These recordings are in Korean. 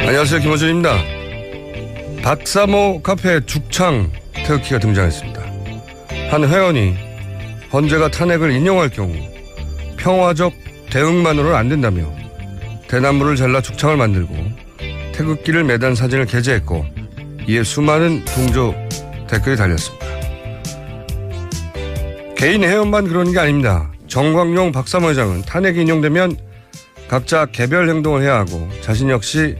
안녕하세요, 김호준입니다. 박사모 카페 죽창 태극기가 등장했습니다. 한 회원이 헌재가 탄핵을 인용할 경우 평화적 대응만으로는 안 된다며 대나무를 잘라 죽창을 만들고 태극기를 매단 사진을 게재했고 이에 수많은 동조 댓글이 달렸습니다. 개인 회원만 그러는 게 아닙니다. 정광용 박사모 회장은 탄핵이 인용되면 각자 개별 행동을 해야 하고 자신 역시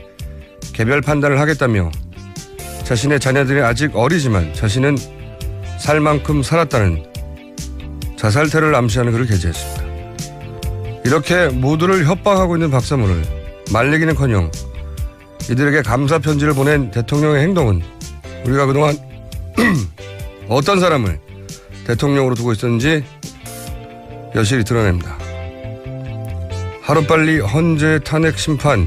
개별 판단을 하겠다며 자신의 자녀들이 아직 어리지만 자신은 살 만큼 살았다는 자살태를 암시하는 글을 게재했습니다. 이렇게 모두를 협박하고 있는 박사모를 말리기는커녕 이들에게 감사 편지를 보낸 대통령의 행동은 우리가 그동안 어떤 사람을 대통령으로 두고 있었는지 여실히 드러냅니다. 하루빨리 헌재 탄핵 심판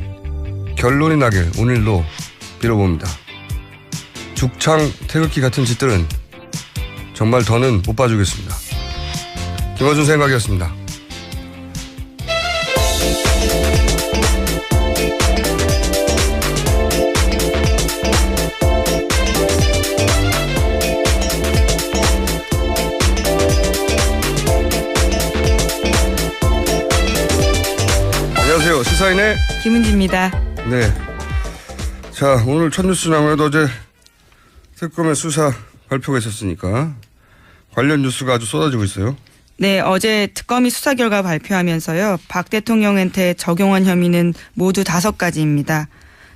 결론이 나길 오늘도 빌어봅니다. 죽창 태극기 같은 짓들은 정말 더는 못 봐주겠습니다. 김어준 생각이었습니다. 안녕하세요. 시사인의 김은지입니다. 네. 자, 오늘 첫 뉴스는 아무래도 어제 특검의 수사 발표가 있었으니까 관련 뉴스가 아주 쏟아지고 있어요. 네, 어제 특검이 수사 결과 발표하면서요. 박 대통령한테 적용한 혐의는 모두 5가지입니다.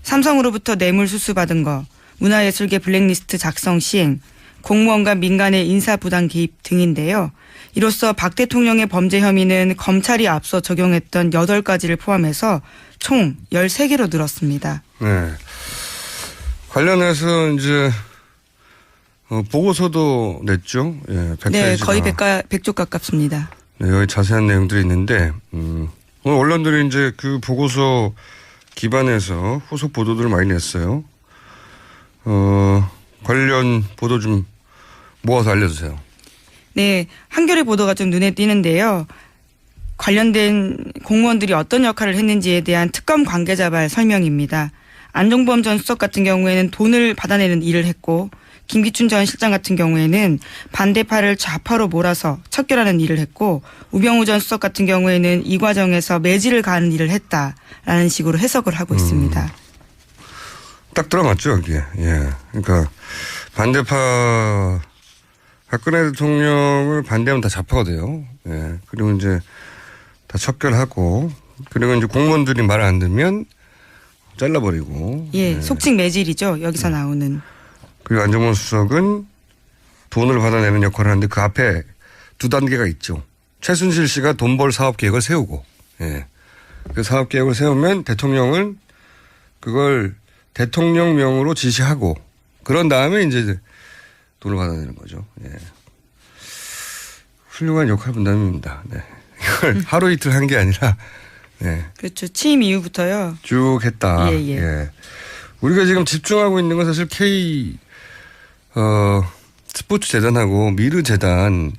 삼성으로부터 뇌물 수수받은 거, 문화예술계 블랙리스트 작성 시행, 공무원과 민간의 인사부당 개입 등인데요. 이로써 박 대통령의 범죄 혐의는 검찰이 앞서 적용했던 8가지를 포함해서 총 13개로 늘었습니다. 네. 관련해서 이제 보고서도 냈죠. 예, 100페이지가. 네, 거의 100조 가깝습니다. 네, 여기 자세한 내용들이 있는데 오늘 언론들이 이제 그 보고서 기반해서 후속 보도들을 많이 냈어요. 관련 보도 좀 모아서 알려주세요. 네, 한겨레 보도가 좀 눈에 띄는데요. 관련된 공무원들이 어떤 역할을 했는지에 대한 특검 관계자발 설명입니다. 안종범 전 수석 같은 경우에는 돈을 받아내는 일을 했고 김기춘 전 실장 같은 경우에는 반대파를 좌파로 몰아서 척결하는 일을 했고 우병우 전 수석 같은 경우에는 이 과정에서 매질을 가하는 일을 했다라는 식으로 해석을 하고 있습니다. 딱 들어맞죠, 여기에. 예. 그러니까 반대파 박근혜 대통령을 반대하면 다 좌파가 돼요. 예. 그리고 이제 다 척결하고 그리고 이제 공무원들이 말 안 듣면 잘라버리고. 예, 속칭 매질이죠. 여기서 나오는. 그리고 안정원 수석은 돈을 받아내는 역할을 하는데 그 앞에 2단계가 있죠. 최순실 씨가 돈벌 사업 계획을 세우고, 예. 그 사업 계획을 세우면 대통령은 그걸 대통령명으로 지시하고 그런 다음에 이제 돈을 받아내는 거죠. 예. 훌륭한 역할 분담입니다. 네. 이걸 하루 이틀 한 게 아니라, 예. 그렇죠. 취임 이후부터요. 쭉 했다. 예, 예. 예. 우리가 지금 집중하고 있는 건 사실 스포츠 재단하고 미르 재단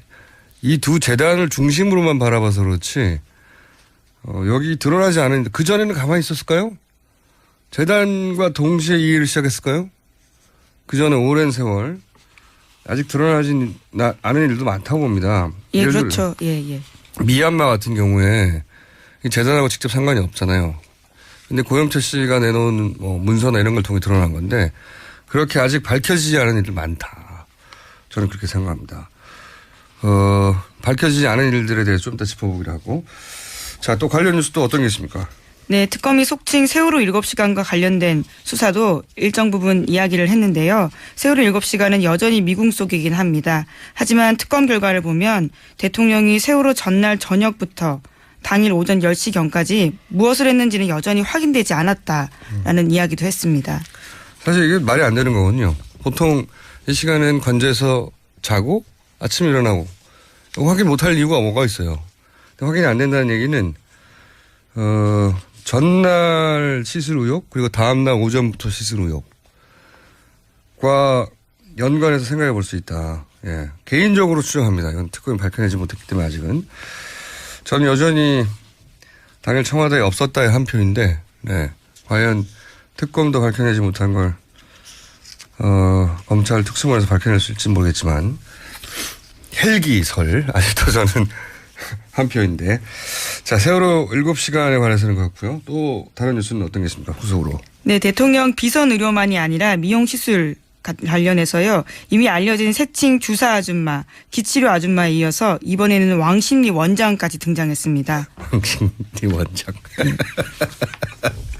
이 두 재단을 중심으로만 바라봐서 그렇지, 여기 드러나지 않은, 그전에는 가만히 있었을까요? 재단과 동시에 이 일을 시작했을까요? 그전에 오랜 세월. 아직 드러나지 않은 일도 많다고 봅니다. 예, 그렇죠. 예, 예. 미얀마 같은 경우에 재단하고 직접 상관이 없잖아요. 근데 고영철 씨가 내놓은 문서나 이런 걸 통해 드러난 건데 그렇게 아직 밝혀지지 않은 일들 많다. 저는 그렇게 생각합니다. 밝혀지지 않은 일들에 대해서 좀 더 짚어보기로 하고. 자, 또 관련 뉴스 또 어떤 게 있습니까? 네, 특검이 속칭 세월호 7시간과 관련된 수사도 일정 부분 이야기를 했는데요. 세월호 7시간은 여전히 미궁 속이긴 합니다. 하지만 특검 결과를 보면 대통령이 세월호 전날 저녁부터 당일 오전 10시경까지 무엇을 했는지는 여전히 확인되지 않았다라는 이야기도 했습니다. 사실 이게 말이 안 되는 거거든요. 보통 이 시간엔 관제에서 자고 아침에 일어나고 확인 못할 이유가 뭐가 있어요. 확인이 안 된다는 얘기는 전날 시술 의혹 그리고 다음날 오전부터 시술 의혹과 연관해서 생각해 볼 수 있다. 예. 개인적으로 추정합니다. 이건 특검이 밝혀내지 못했기 때문에 아직은. 저는 여전히 당일 청와대에 없었다의 한 표인데, 네. 과연 특검도 밝혀내지 못한 걸, 검찰 특수본에서 밝혀낼 수 있을지 모르겠지만, 헬기설, 아직도 저는 한 표인데. 자, 세월호 7시간에 관해서는 그렇고요. 또 다른 뉴스는 어떤 게 있습니까? 후속으로. 네, 대통령 비선 의료만이 아니라 미용 시술 관련해서요. 이미 알려진 새칭 주사 아줌마, 기치료 아줌마에 이어서 이번에는 왕십리 원장까지 등장했습니다. 왕십리 원장.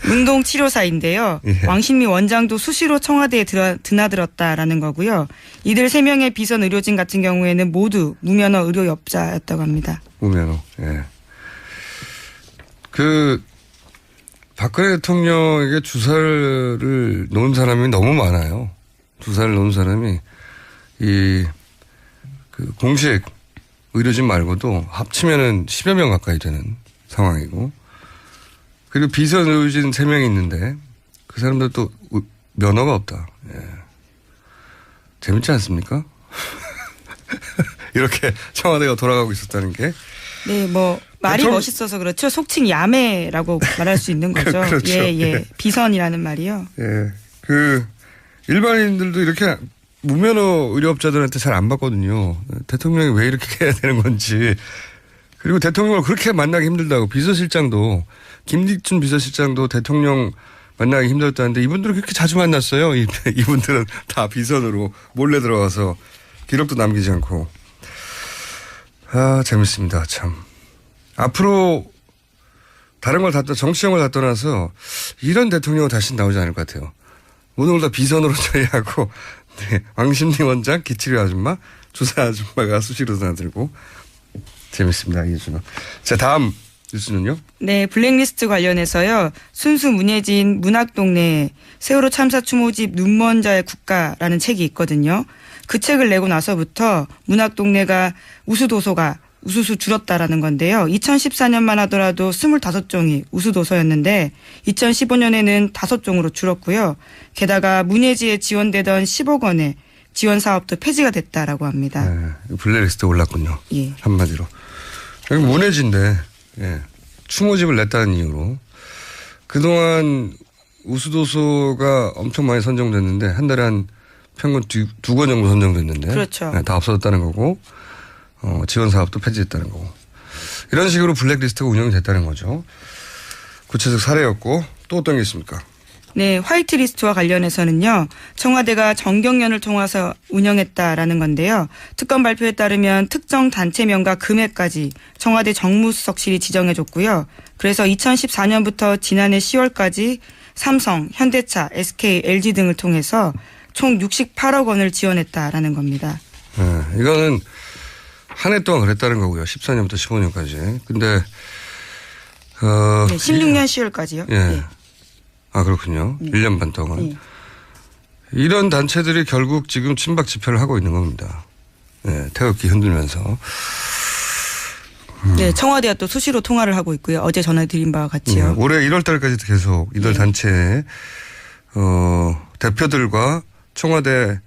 운동 치료사인데요. 예. 왕십리 원장도 수시로 청와대에 드나들었다라는 거고요. 이들 3명의 비선 의료진 같은 경우에는 모두 무면허 의료업자였다고 합니다. 무면허. 예. 박근혜 대통령에게 주사를 놓은 사람이 너무 많아요. 주사를 놓은 사람이 공식 의료진 말고도 합치면은 10여 명 가까이 되는 상황이고, 그리고 비선 의료진 3명이 있는데 그 사람들 또 면허가 없다. 예. 재밌지 않습니까? 이렇게 청와대가 돌아가고 있었다는 게. 네, 말이 멋있어서 그렇죠. 속칭 야매라고 말할 수 있는 거죠. 그렇죠. 예. 비선이라는 말이요. 예. 일반인들도 이렇게 무면허 의료업자들한테 잘 안 받거든요. 대통령이 왜 이렇게 해야 되는 건지. 그리고 대통령을 그렇게 만나기 힘들다고 비서실장도, 김기춘 비서실장도 대통령 만나기 힘들었다는데 이분들은 그렇게 자주 만났어요. 이분들은 다 비선으로 몰래 들어가서 기록도 남기지 않고. 재밌습니다. 참. 앞으로 다른 걸 정치적인 걸 다 떠나서 이런 대통령은 다시 나오지 않을 것 같아요. 모든 걸 다 비선으로 처리하고, 네, 왕십리 원장, 기치료 아줌마, 주사 아줌마가 수시로 드나들고. 재밌습니다. 이 뉴스는. 자, 다음 뉴스는요? 네, 블랙리스트 관련해서요. 순수 문예진 문학동네 세월호 참사 추모집 눈먼 자의 국가라는 책이 있거든요. 그 책을 내고 나서부터 문학동네가 우수도서가 우수수 줄었다라는 건데요. 2014년만 하더라도 25종이 우수도서였는데 2015년에는 5종으로 줄었고요. 게다가 문예지에 지원되던 10억 원의 지원 사업도 폐지가 됐다라고 합니다. 네, 블랙리스트에 올랐군요. 예. 한마디로. 여기 문예지인데, 예, 추모집을 냈다는 이유로 그동안 우수도서가 엄청 많이 선정됐는데 한 달에 한 평균 2권 정도 선정됐는데, 그렇죠. 네, 다 없어졌다는 거고, 지원 사업도 폐지됐다는 거고, 이런 식으로 블랙리스트가 운영이 됐다는 거죠. 구체적 사례였고, 또 어떤 게 있습니까? 네, 화이트리스트와 관련해서는요. 청와대가 정경련을 통해서 운영했다라는 건데요. 특검 발표에 따르면 특정 단체명과 금액까지 청와대 정무수석실이 지정해줬고요. 그래서 2014년부터 지난해 10월까지 삼성, 현대차, SK, LG 등을 통해서 총 68억 원을 지원했다라는 겁니다. 네, 이거는 한 해 동안 그랬다는 거고요. 14년부터 15년까지. 근데 네, 16년 10월까지요. 예. 네. 그렇군요. 1년 반 동안. 네. 이런 단체들이 결국 지금 친박 집회를 하고 있는 겁니다. 네, 태극기 흔들면서. 네, 청와대와 또 수시로 통화를 하고 있고요. 어제 전해드린 바와 같이요. 네, 올해 1월 달까지도 계속 이들 네. 단체 대표들과 청와대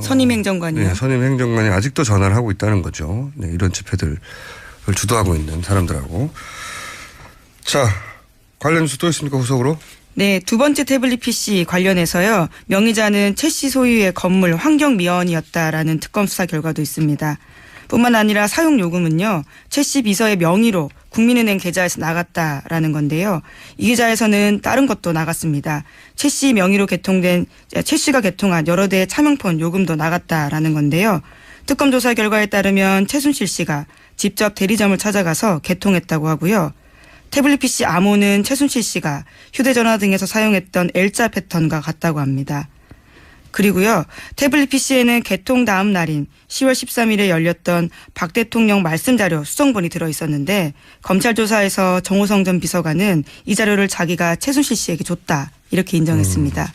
선임 행정관이요. 네, 선임 행정관이 아직도 전화를 하고 있다는 거죠. 네, 이런 집회들을 주도하고 있는 사람들하고. 자, 관련 뉴스 또 있습니까, 후속으로? 네, 두 번째 태블릿 PC 관련해서요. 명의자는 최 씨 소유의 건물 환경미화원이었다라는 특검 수사 결과도 있습니다. 뿐만 아니라 사용요금은요. 최 씨 비서의 명의로 국민은행 계좌에서 나갔다라는 건데요. 이 계좌에서는 다른 것도 나갔습니다. 최 씨 명의로 최 씨가 개통한 여러 대의 차명폰 요금도 나갔다라는 건데요. 특검 조사 결과에 따르면 최순실 씨가 직접 대리점을 찾아가서 개통했다고 하고요. 태블릿 PC 암호는 최순실 씨가 휴대전화 등에서 사용했던 L자 패턴과 같다고 합니다. 그리고요. 태블릿 PC에는 개통 다음 날인 10월 13일에 열렸던 박 대통령 말씀자료 수정본이 들어있었는데 검찰 조사에서 정호성 전 비서관은 이 자료를 자기가 최순실 씨에게 줬다 이렇게 인정했습니다.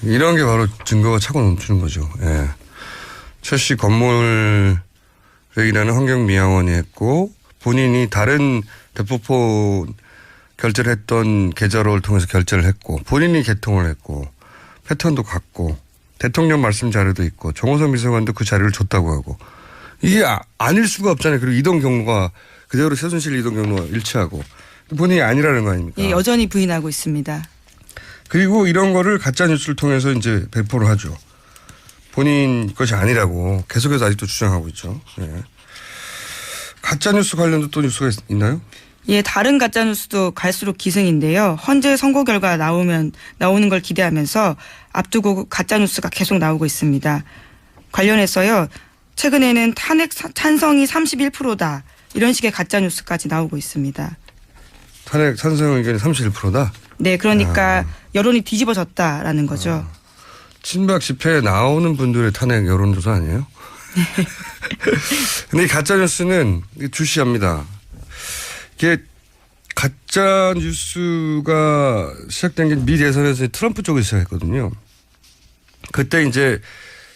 이런 게 바로 증거가 차고 넘치는 거죠. 예. 최 씨 건물에 일하는 환경미화원이 했고 본인이 다른 대포폰 결제를 했던 계좌를 통해서 결제를 했고 본인이 개통을 했고 패턴도 같고 대통령 말씀 자료도 있고 정호성 비서관도 그 자료를 줬다고 하고 이게 아닐 수가 없잖아요. 그리고 이동 경로가 그대로 최순실 이동 경로와 일치하고 본인이 아니라는 거 아닙니까? 예, 여전히 부인하고 있습니다. 그리고 이런 거를 가짜 뉴스를 통해서 이제 배포를 하죠. 본인 것이 아니라고 계속해서 아직도 주장하고 있죠. 예. 가짜 뉴스 관련도 또 뉴스가 있나요? 예, 다른 가짜 뉴스도 갈수록 기승인데요. 헌재 선고 결과 나오는 걸 기대하면서 앞두고 가짜 뉴스가 계속 나오고 있습니다. 관련해서요. 최근에는 탄핵 찬성이 31%다. 이런 식의 가짜 뉴스까지 나오고 있습니다. 탄핵 찬성 의견이 31%다? 네, 그러니까 여론이 뒤집어졌다라는 거죠. 친박 집회에 나오는 분들의 탄핵 여론조사 아니에요? 근데 이 가짜 뉴스는 주시합니다. 이게 가짜 뉴스가 시작된 게 미 대선에서 트럼프 쪽에서 시작했거든요. 그때 이제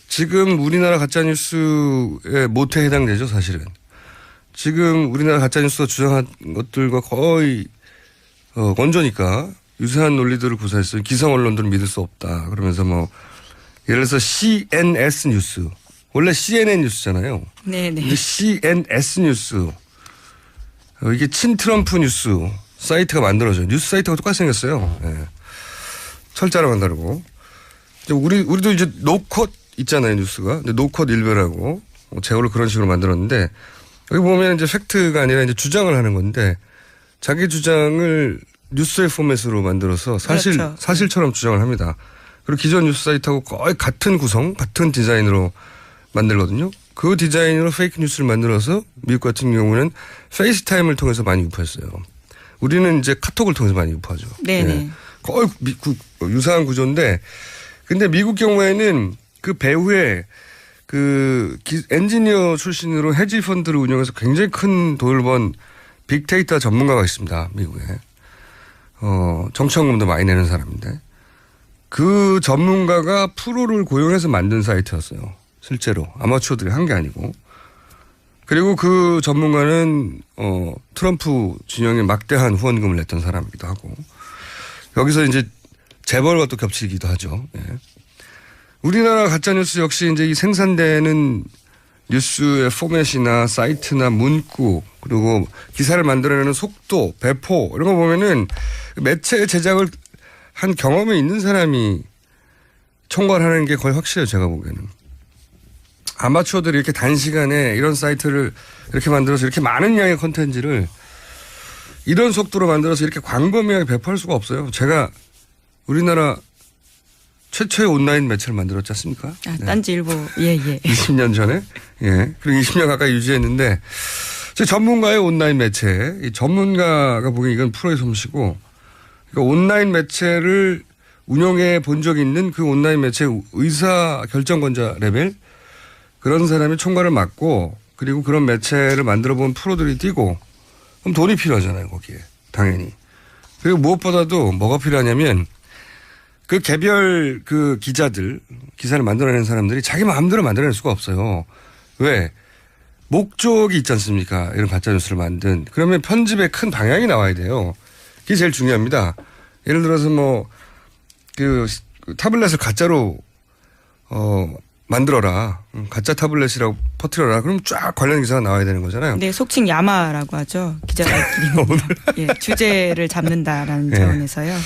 지금 우리나라 가짜 뉴스의 모태에 해당되죠, 사실은. 지금 우리나라 가짜 뉴스가 주장한 것들과 거의 원조니까 유사한 논리들을 구사했어요. 기성 언론들은 믿을 수 없다. 그러면서 뭐 예를 들어서 CNS 뉴스. 원래 CNN 뉴스잖아요. 네네. CNS 뉴스. 이게 친트럼프 뉴스 사이트가 만들어져요. 뉴스 사이트가 똑같이 생겼어요. 예. 철자로만 다르고. 우리도 이제 노컷 있잖아요, 뉴스가. 근데 노컷 일별하고 제어를 그런 식으로 만들었는데 여기 보면 이제 팩트가 아니라 이제 주장을 하는 건데 자기 주장을 뉴스의 포맷으로 만들어서 그렇죠. 사실처럼 주장을 합니다. 그리고 기존 뉴스 사이트하고 거의 같은 구성, 같은 디자인으로 만들거든요. 그 디자인으로 페이크 뉴스를 만들어서 미국 같은 경우는 페이스타임을 통해서 많이 유포했어요. 우리는 이제 카톡을 통해서 많이 유포하죠. 네네. 네. 거의 유사한 구조인데 근데 미국 경우에는 그 배후에 그 엔지니어 출신으로 헤지 펀드를 운영해서 굉장히 큰 돈을 번 빅데이터 전문가가 있습니다. 미국에. 정치원금도 많이 내는 사람인데 그 전문가가 프로를 고용해서 만든 사이트였어요. 실제로 아마추어들이 한 게 아니고. 그리고 그 전문가는 트럼프 진영에 막대한 후원금을 냈던 사람이기도 하고 여기서 이제 재벌과 또 겹치기도 하죠. 예. 우리나라 가짜뉴스 역시 이제 이 생산되는 뉴스의 포맷이나 사이트나 문구 그리고 기사를 만들어내는 속도, 배포 이런 거 보면은 매체 제작을 한 경험이 있는 사람이 총괄하는 게 거의 확실해요. 제가 보기에는. 아마추어들이 이렇게 단시간에 이런 사이트를 이렇게 만들어서 이렇게 많은 양의 콘텐츠를 이런 속도로 만들어서 이렇게 광범위하게 배포할 수가 없어요. 제가 우리나라 최초의 온라인 매체를 만들었지 않습니까? 딴지일보. 예. 20년 전에. 예. 그리고 20년 가까이 유지했는데 제 전문가의 온라인 매체, 이 전문가가 보기엔 이건 프로의 솜씨고 그러니까 온라인 매체를 운영해 본 적이 있는 그 온라인 매체 의사 결정권자 레벨 그런 사람이 총괄을 맡고 그리고 그런 매체를 만들어 본 프로들이 뛰고 그럼 돈이 필요하잖아요, 거기에. 당연히. 그리고 무엇보다도 뭐가 필요하냐면 그 개별 그 기사를 만들어내는 사람들이 자기 마음대로 만들어낼 수가 없어요. 왜? 목적이 있지 않습니까? 이런 가짜뉴스를 만든. 그러면 편집에 큰 방향이 나와야 돼요. 그게 제일 중요합니다. 예를 들어서 그 타블렛을 가짜로, 만들어라. 가짜 타블렛이라고 퍼뜨려라. 그럼 쫙 관련 기사가 나와야 되는 거잖아요. 네, 속칭 야마라고 하죠. 기자들끼리. 예, 주제를 잡는다라는 차원에서요.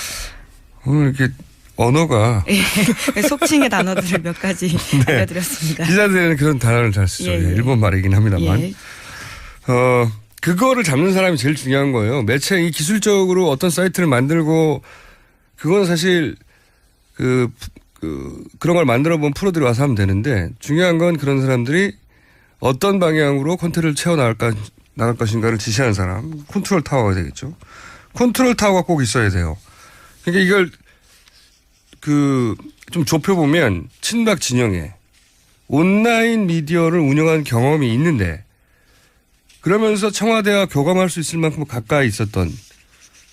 오늘 이렇게 언어가. 예, 속칭의 단어들을 몇 가지 알려드렸습니다. 기자들은 그런 단어를 잘 쓰죠. 예. 일본 말이긴 합니다만. 예. 그거를 잡는 사람이 제일 중요한 거예요. 매체 이 기술적으로 어떤 사이트를 만들고 그건 사실 그런 걸 만들어 본 프로들이 와서 하면 되는데 중요한 건 그런 사람들이 어떤 방향으로 콘텐츠를 나갈 것인가를 지시하는 사람. 컨트롤 타워가 되겠죠. 컨트롤 타워가 꼭 있어야 돼요. 그러니까 이걸 좀 좁혀보면 친박 진영에 온라인 미디어를 운영한 경험이 있는데 그러면서 청와대와 교감할 수 있을 만큼 가까이 있었던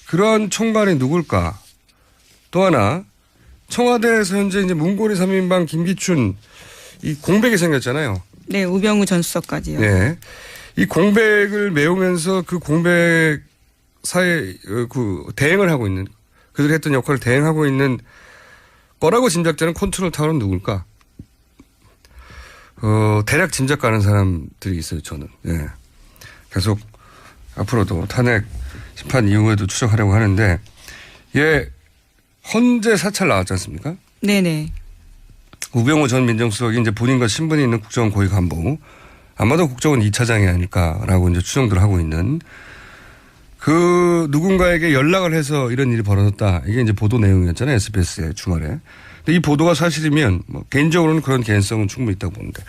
그런 총괄이 누굴까? 또 하나 청와대에서 현재 이제 문고리 3인방 김기춘 이 공백이 생겼잖아요. 네, 우병우 전 수석까지요. 네. 이 공백을 메우면서 그 공백 사에 대행을 하고 있는 그들이 했던 역할을 대행하고 있는 거라고 짐작되는 컨트롤 타워는 누굴까? 대략 짐작 가는 사람들이 있어요, 저는. 예. 계속 앞으로도 탄핵 심판 이후에도 추적하려고 하는데 얘 헌재 사찰 나왔지 않습니까? 네네. 우병우 전 민정수석이 이제 본인과 신분이 있는 국정원 고위 간부 아마도 국정원 2차장이 아닐까라고 이제 추정들 하고 있는 그 누군가에게 연락을 해서 이런 일이 벌어졌다. 이게 이제 보도 내용이었잖아요. SBS의 주말에. 근데 이 보도가 사실이면 뭐 개인적으로는 그런 개연성은 충분히 있다고 보는데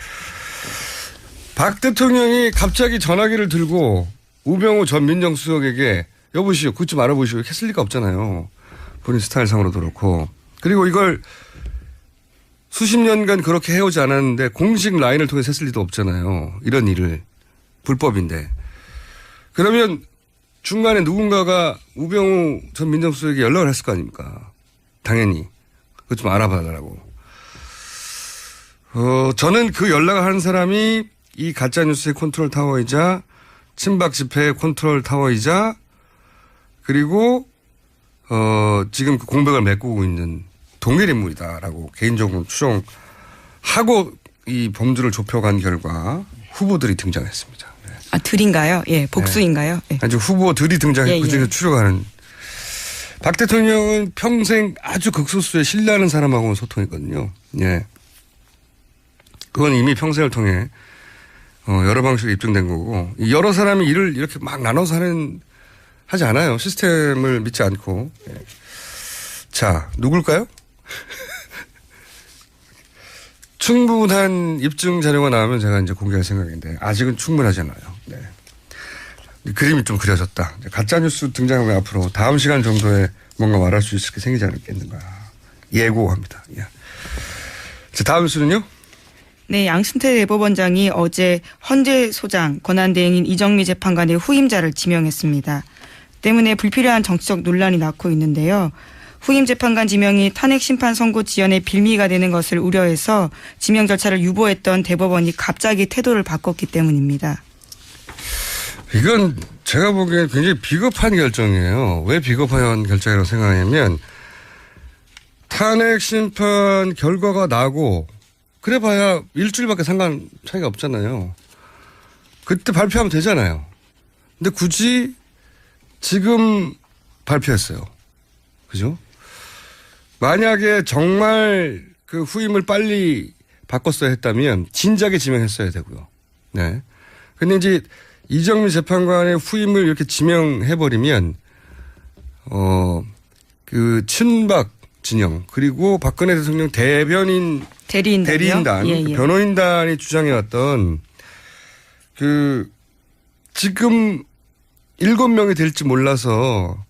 박 대통령이 갑자기 전화기를 들고 우병우 전 민정수석에게 여보시오 그것 좀 알아보시오 했을 리가 없잖아요. 본인 스타일상으로도 그렇고. 그리고 이걸 수십 년간 그렇게 해오지 않았는데 공식 라인을 통해서 했을 리도 없잖아요. 이런 일을. 불법인데. 그러면 중간에 누군가가 우병우 전 민정수석에게 연락을 했을 거 아닙니까? 당연히. 그것 좀 알아봐달라고. 저는 그 연락을 하는 사람이 이 가짜뉴스의 컨트롤 타워이자 친박 집회의 컨트롤 타워이자 그리고 지금 그 공백을 메꾸고 있는 동일 인물이다라고 개인적으로 추정하고 이 범주를 좁혀간 결과 후보들이 등장했습니다. 네. 아, 들인가요? 예, 복수인가요? 네. 아주 후보들이 등장했고 그중에서 추려가는. 박 대통령은 평생 아주 극소수의 신뢰하는 사람하고는 소통했거든요. 예. 그건 이미 평생을 통해 여러 방식으로 입증된 거고 여러 사람이 일을 이렇게 막 나눠서 하지 않아요. 시스템을 믿지 않고. 예. 자, 누굴까요? 충분한 입증 자료가 나오면 제가 이제 공개할 생각인데 아직은 충분하지 않아요. 네. 그림이 좀 그려졌다. 가짜뉴스 등장하면 앞으로 다음 시간 정도에 뭔가 말할 수 있을 게 생기지 않겠는가 예고합니다. 예. 자, 다음 뉴스는요? 네, 양승태 대법원장이 어제 헌재 소장 권한대행인 이정미 재판관의 후임자를 지명했습니다. 때문에 불필요한 정치적 논란이 낳고 있는데요. 후임 재판관 지명이 탄핵 심판 선고 지연의 빌미가 되는 것을 우려해서 지명 절차를 유보했던 대법원이 갑자기 태도를 바꿨기 때문입니다. 이건 제가 보기엔 굉장히 비겁한 결정이에요. 왜 비겁한 결정이라고 생각하냐면 탄핵 심판 결과가 나고 그래봐야 일주일밖에 상관 차이가 없잖아요. 그때 발표하면 되잖아요. 근데 굳이 지금 발표했어요. 그죠? 만약에 정말 그 후임을 빨리 바꿨어야 했다면 진작에 지명했어야 되고요. 네. 근데 이제 이정미 재판관의 후임을 이렇게 지명해버리면, 그 친박 진영, 그리고 박근혜 대통령 대리인단, 예. 변호인단이 주장해왔던 지금 7명이 될지 몰라서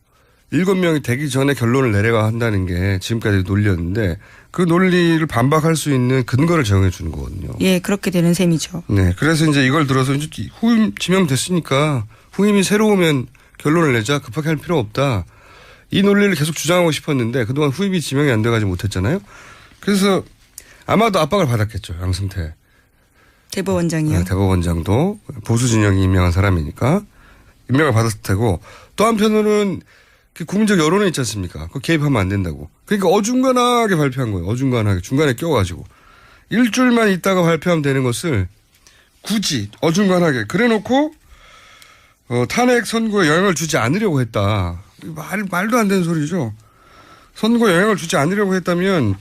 7명이 되기 전에 결론을 내려야 한다는 게 지금까지 논리였는데 그 논리를 반박할 수 있는 근거를 정해 주는 거거든요. 예, 그렇게 되는 셈이죠. 네. 그래서 이제 이걸 들어서 이제 후임 지명됐으니까 후임이 새로 오면 결론을 내자 급하게 할 필요 없다. 이 논리를 계속 주장하고 싶었는데 그동안 후임이 지명이 안 돼가지고 못했잖아요. 그래서 아마도 압박을 받았겠죠. 양승태 대법원장이요. 네, 대법원장도 보수 진영이 임명한 사람이니까 임명을 받았을 테고 또 한편으로는 그 국민적 여론이 있지 않습니까? 그거 개입하면 안 된다고. 그러니까 어중간하게 발표한 거예요. 어중간하게 중간에 껴가지고 일주일만 있다가 발표하면 되는 것을 굳이 어중간하게 그래놓고 탄핵 선고에 영향을 주지 않으려고 했다. 말도 안 되는 소리죠. 선고에 영향을 주지 않으려고 했다면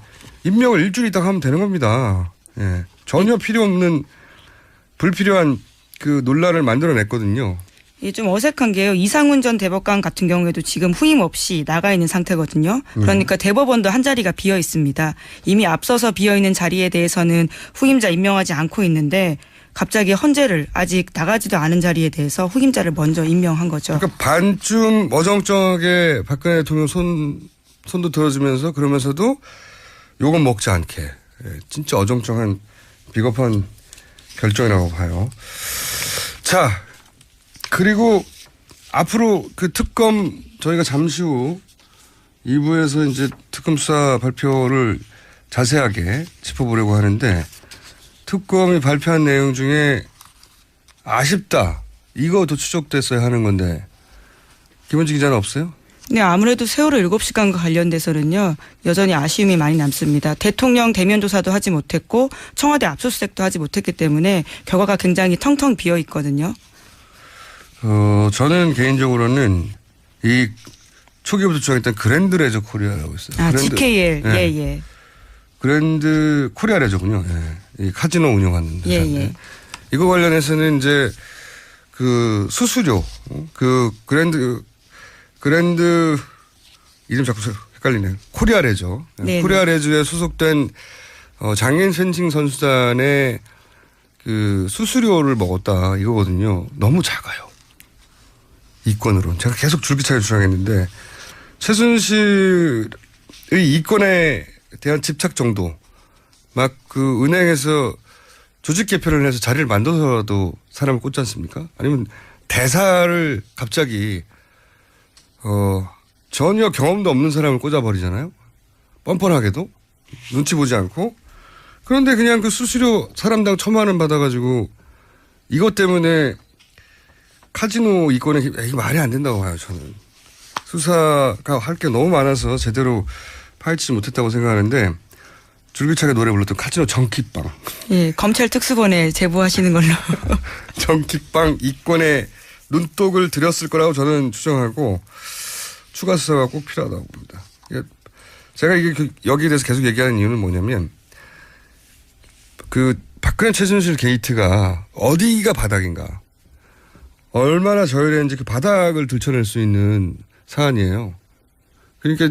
임명을 일주일 있다가 하면 되는 겁니다. 예. 전혀 필요 없는 불필요한 그 논란을 만들어냈거든요. 예, 좀 어색한 게요. 이상훈 전 대법관 같은 경우에도 지금 후임 없이 나가 있는 상태거든요. 그러니까 대법원도 한 자리가 비어 있습니다. 이미 앞서서 비어 있는 자리에 대해서는 후임자 임명하지 않고 있는데 갑자기 헌재를 아직 나가지도 않은 자리에 대해서 후임자를 먼저 임명한 거죠. 그러니까 반쯤 어정쩡하게 박근혜 대통령 손도 들어주면서 그러면서도 요건 먹지 않게. 예, 진짜 어정쩡한 비겁한 결정이라고 봐요. 자, 그리고 앞으로 그 특검 저희가 잠시 후 2부에서 이제 특검 수사 발표를 자세하게 짚어보려고 하는데 특검이 발표한 내용 중에 아쉽다. 이거도 추적됐어야 하는 건데 김원지 기자는 없어요? 네, 아무래도 세월호 7시간과 관련돼서는요. 여전히 아쉬움이 많이 남습니다. 대통령 대면 조사도 하지 못했고 청와대 압수수색도 하지 못했기 때문에 결과가 굉장히 텅텅 비어 있거든요. 저는 개인적으로는 이 초기부터 주장했던 그랜드 레저 코리아라고 있어요. 아, GKL. 네. 예. 그랜드 코리아 레저군요. 예. 이 카지노 운영하는 회사인데. 예. 이거 관련해서는 이제 그 수수료, 그 그랜드 이름 자꾸 헷갈리네요. 코리아 레저. 네네. 코리아 레저에 소속된 장애인 펜싱 선수단의 그 수수료를 먹었다 이거거든요. 너무 작아요. 이권으로는. 제가 계속 줄기차게 주장했는데 최순실의 이권에 대한 집착 정도 막 그 은행에서 조직 개편을 해서 자리를 만들어서라도 사람을 꽂지 않습니까? 아니면 대사를 갑자기 전혀 경험도 없는 사람을 꽂아버리잖아요. 뻔뻔하게도 눈치 보지 않고. 그런데 그냥 그 수수료 사람당 1,000만 원 받아가지고 이것 때문에 카지노 이권에 이게 말이 안 된다고 봐요. 저는 수사가 할 게 너무 많아서 제대로 파헤치지 못했다고 생각하는데 줄기차게 노래 불렀던 카지노 정키빵. 예, 검찰 특수본에 제보하시는 걸로. 정키빵 이권에 눈독을 들였을 거라고 저는 추정하고 추가 수사가 꼭 필요하다고 봅니다. 제가 이게 여기에 대해서 계속 얘기하는 이유는 뭐냐면 그 박근혜 최순실 게이트가 어디가 바닥인가, 얼마나 저열했는지 그 바닥을 들춰낼 수 있는 사안이에요. 그러니까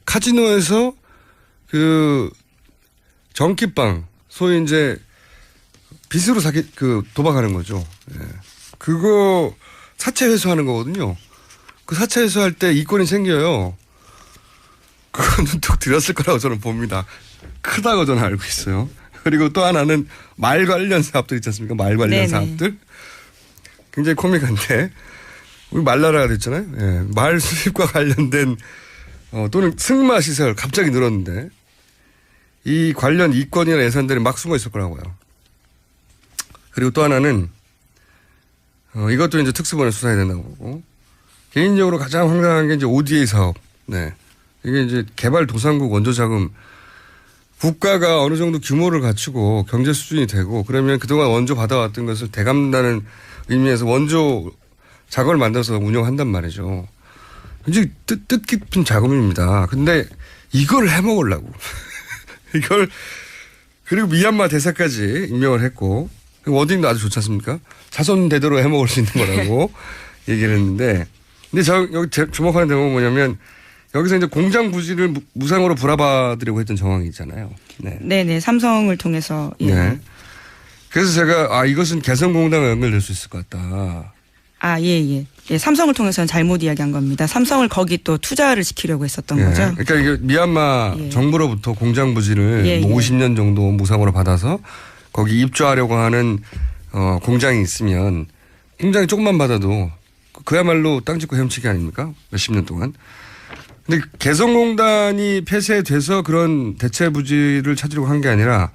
카지노에서 그 정키빵, 소위 이제 빚으로 도박하는 거죠. 예. 그거 사채 회수하는 거거든요. 그 사채 회수할 때 이권이 생겨요. 그거는 또 들었을 거라고 저는 봅니다. 크다고 저는 알고 있어요. 그리고 또 하나는 말 관련 사업들 있지 않습니까? 말 관련 네네. 사업들. 굉장히 코믹한데 우리 말나라가 됐잖아요. 예. 말 수입과 관련된 또는 승마 시설 갑자기 늘었는데 이 관련 이권이나 예산들이 막 숨어 있을 거라고요. 그리고 또 하나는 이것도 이제 특수본에 수사해야 된다고 보고, 개인적으로 가장 황당한 게 이제 ODA 사업. 네. 이게 이제 개발도상국 원조자금, 국가가 어느 정도 규모를 갖추고 경제 수준이 되고 그러면 그동안 원조 받아왔던 것을 대감다는 의미에서 원조 자금을 만들어서 운영한단 말이죠. 굉장히 뜻깊은 자금입니다. 근데 이걸 해먹으려고. 이걸, 그리고 미얀마 대사까지 임명을 했고, 워딩도 아주 좋지 않습니까? 자손 대대로 해먹을 수 있는 거라고 얘기를 했는데, 근데 여기 주목하는 대목은 뭐냐면, 여기서 이제 공장 부지를 무상으로 불화받으려고 했던 정황이 있잖아요. 네. 네네, 삼성을 통해서. 예. 네. 그래서 제가, 이것은 개성공단과 연결될 수 있을 것 같다. 예. 삼성을 통해서는 잘못 이야기한 겁니다. 삼성을 거기 또 투자를 시키려고 했었던 거죠. 그러니까 이게 미얀마 정부로부터 공장 부지를 50년 정도 무상으로 받아서 거기 입주하려고 하는 공장이 있으면 굉장히 조금만 받아도 그야말로 땅 짓고 헤엄치기 아닙니까? 몇십 년 동안. 근데 개성공단이 폐쇄돼서 그런 대체 부지를 찾으려고 한 게 아니라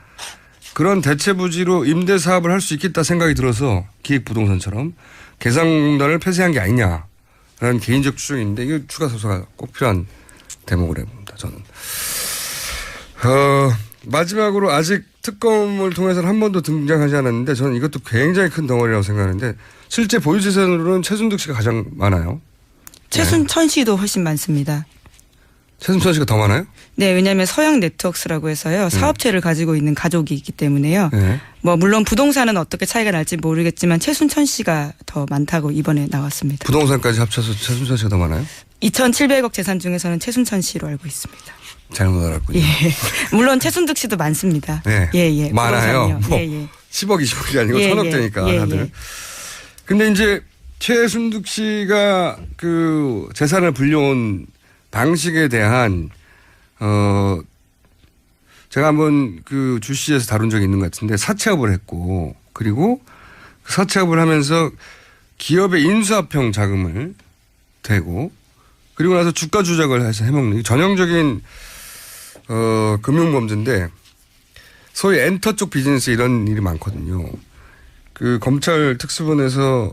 그런 대체 부지로 임대 사업을 할 수 있겠다 생각이 들어서 기획부동산처럼 개성공단을 폐쇄한 게 아니냐라는 개인적 추정인데 이거 추가 수사가 꼭 필요한 대목을 해봅니다. 저는. 마지막으로 아직 특검을 통해서는 한 번도 등장하지 않았는데 저는 이것도 굉장히 큰 덩어리라고 생각하는데 실제 보유재산으로는 최순득 씨가 가장 많아요. 최순천 씨도 훨씬 많습니다. 최순천 씨가 더 많아요? 네, 왜냐하면 서양 네트워크스라고 해서요. 사업체를 가지고 있는 가족이 있기 때문에요. 네. 뭐 물론 부동산은 어떻게 차이가 날지 모르겠지만 최순천 씨가 더 많다고 이번에 나왔습니다. 부동산까지 합쳐서 최순천 씨가 더 많아요? 2,700억 재산 중에서는 최순천 씨로 알고 있습니다. 잘못 알았군요. 예. 물론 최순득 씨도 많습니다. 네. 예. 많아요. 뭐 예. 10억, 20억이 아니고 1,000억 대니까 다들. 근데 이제 최순득 씨가 그 재산을 불려온 방식에 대한 제가 한번 그 주시에서 다룬 적이 있는 것 같은데 사채업을 했고 그리고 그 사채업을 하면서 기업의 인수합병 자금을 대고 그리고 나서 주가 조작을 해서 해먹는 전형적인 금융범죄인데 소위 엔터 쪽 비즈니스에 이런 일이 많거든요. 그 검찰 특수본에서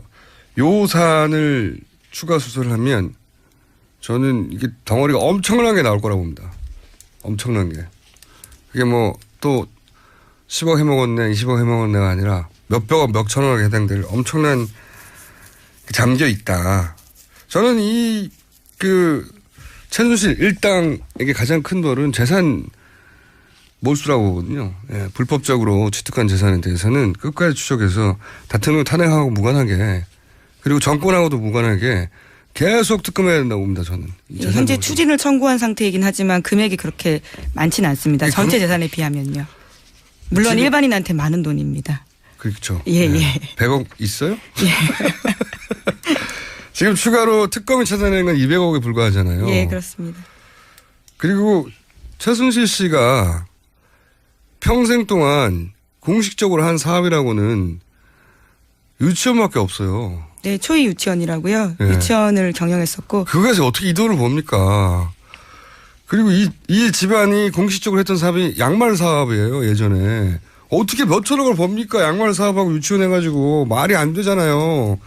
요 사안을 추가 수사를 하면 저는 이게 덩어리가 엄청나게 나올 거라고 봅니다. 엄청난 게. 그게 뭐 또 10억 해먹었네, 20억 해먹었네가 아니라 몇백억, 몇천억에 해당될 엄청난 잠겨 있다. 저는 최순실 일당에게 가장 큰 벌은 재산 몰수라고 보거든요. 예, 불법적으로 취득한 재산에 대해서는 끝까지 추적해서 대통령 탄핵하고 무관하게 그리고 정권하고도 무관하게 계속 특검해야 된다고 봅니다. 저는. 예, 현재 추진을 청구한 상태이긴 하지만 금액이 그렇게 많지는 않습니다. 전체 재산에 비하면요. 물론 일반인한테 많은 돈입니다. 그렇죠. 예, 네. 예. 100억 있어요? 예. 지금 추가로 특검이 찾아낸 건 200억에 불과하잖아요. 예, 그렇습니다. 그리고 최순실 씨가 평생 동안 공식적으로 한 사업이라고는 유치원밖에 없어요. 네, 초이 유치원이라고요. 예. 유치원을 경영했었고. 그것에서 어떻게 이 돈을 봅니까? 그리고 이 집안이 공식적으로 했던 사업이 양말 사업이에요, 예전에. 어떻게 몇 천억을 봅니까? 양말 사업하고 유치원 해가지고. 말이 안 되잖아요.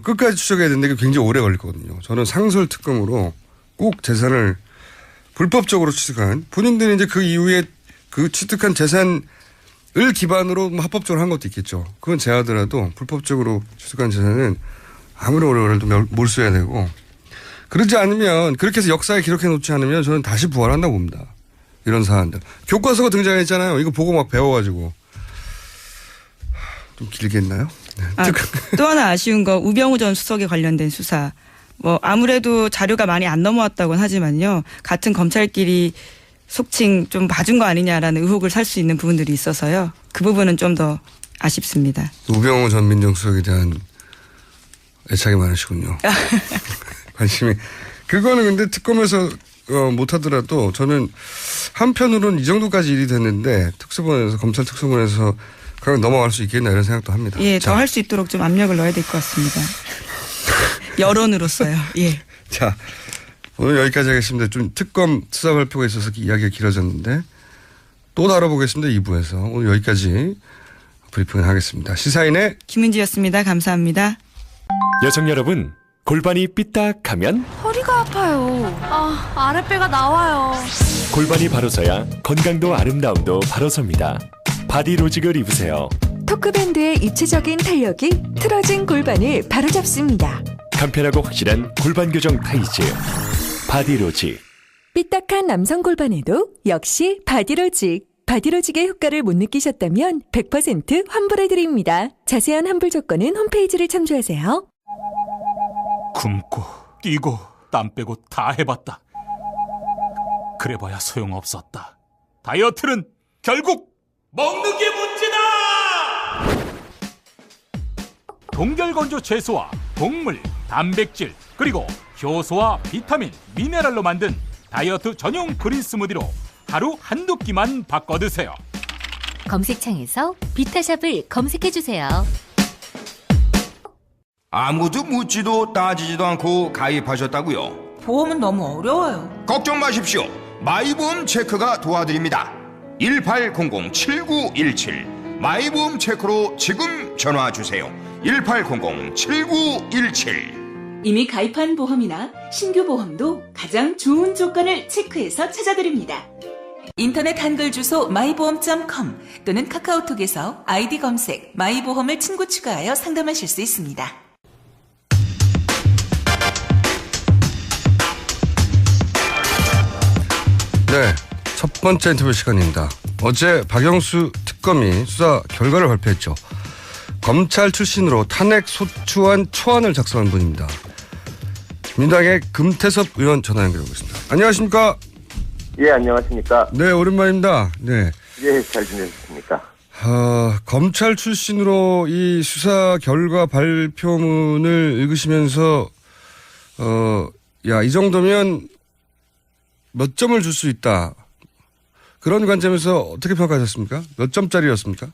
끝까지 추적해야 되는데 굉장히 오래 걸릴 거거든요. 저는 상설 특검으로 꼭 재산을 불법적으로 취득한, 본인들이 이제 그 이후에 그 취득한 재산을 기반으로 뭐 합법적으로 한 것도 있겠죠. 그건 제하더라도 불법적으로 취득한 재산은 아무리 오래 걸려도 몰수해야 되고, 그러지 않으면, 그렇게 해서 역사에 기록해 놓지 않으면 저는 다시 부활한다고 봅니다. 이런 사안들. 교과서가 등장했잖아요. 이거 보고 막 배워가지고. 좀 길게 했나요? 네. 또 하나 아쉬운 거 우병우 전 수석에 관련된 수사. 아무래도 자료가 많이 안 넘어왔다고는 하지만요. 같은 검찰끼리 속칭 좀 봐준 거 아니냐라는 의혹을 살 수 있는 부분들이 있어서요. 그 부분은 좀 더 아쉽습니다. 우병우 전 민정수석에 대한 애착이 많으시군요. 관심이. 그거는 근데 특검에서 못하더라도 저는 한편으로는 이 정도까지 일이 됐는데 특수본에서 검찰 특수본에서 그냥 넘어갈 수 있겠나 이런 생각도 합니다. 예, 더 할 수 있도록 좀 압력을 넣어야 될 것 같습니다. 여론으로서요. 예. 자, 오늘 여기까지 하겠습니다. 좀 특검 수사 발표가 있어서 이야기가 길어졌는데 또 다뤄보겠습니다. 2부에서. 오늘 여기까지 브리핑을 하겠습니다. 시사인의 김은지였습니다. 감사합니다. 여성 여러분, 골반이 삐딱하면 허리가 아파요. 아랫배가 나와요. 골반이 바로서야 건강도 아름다움도 바로섭니다. 바디로직을 입으세요. 토크밴드의 입체적인 탄력이 틀어진 골반을 바로잡습니다. 간편하고 확실한 골반 교정 타이즈 바디로직. 삐딱한 남성 골반에도 역시 바디로직. 바디로직의 효과를 못 느끼셨다면 100% 환불해드립니다. 자세한 환불 조건은 홈페이지를 참조하세요. 굶고 뛰고 땀 빼고 다 해봤다. 그래봐야 소용없었다. 다이어트는 결국 먹는 게 문제다. 동결건조 채소와 곡물, 단백질 그리고 효소와 비타민, 미네랄로 만든 다이어트 전용 그린 스무디로 하루 한두 끼만 바꿔 드세요. 검색창에서 비타샵을 검색해주세요. 아무도 묻지도 따지지도 않고 가입하셨다고요? 보험은 너무 어려워요. 걱정 마십시오. 마이보험 체크가 도와드립니다. 1800-7917 마이보험 체크로 지금 전화주세요. 1800-7917. 이미 가입한 보험이나 신규 보험도 가장 좋은 조건을 체크해서 찾아드립니다. 인터넷 한글 주소 마이보험.com 또는 카카오톡에서 아이디 검색 마이보험을 친구 추가하여 상담하실 수 있습니다. 네, 첫 번째 인터뷰 시간입니다. 어제 박영수 특검이 수사 결과를 발표했죠. 검찰 출신으로 탄핵 소추안 초안을 작성한 분입니다. 민당의 금태섭 의원 전화 연결하고 있습니다. 안녕하십니까? 예, 안녕하십니까? 네, 오랜만입니다. 네. 예, 잘 지내셨습니까? 검찰 출신으로 이 수사 결과 발표문을 읽으시면서 이 정도면 몇 점을 줄 수 있다. 그런 관점에서 어떻게 평가하셨습니까? 몇 점짜리였습니까?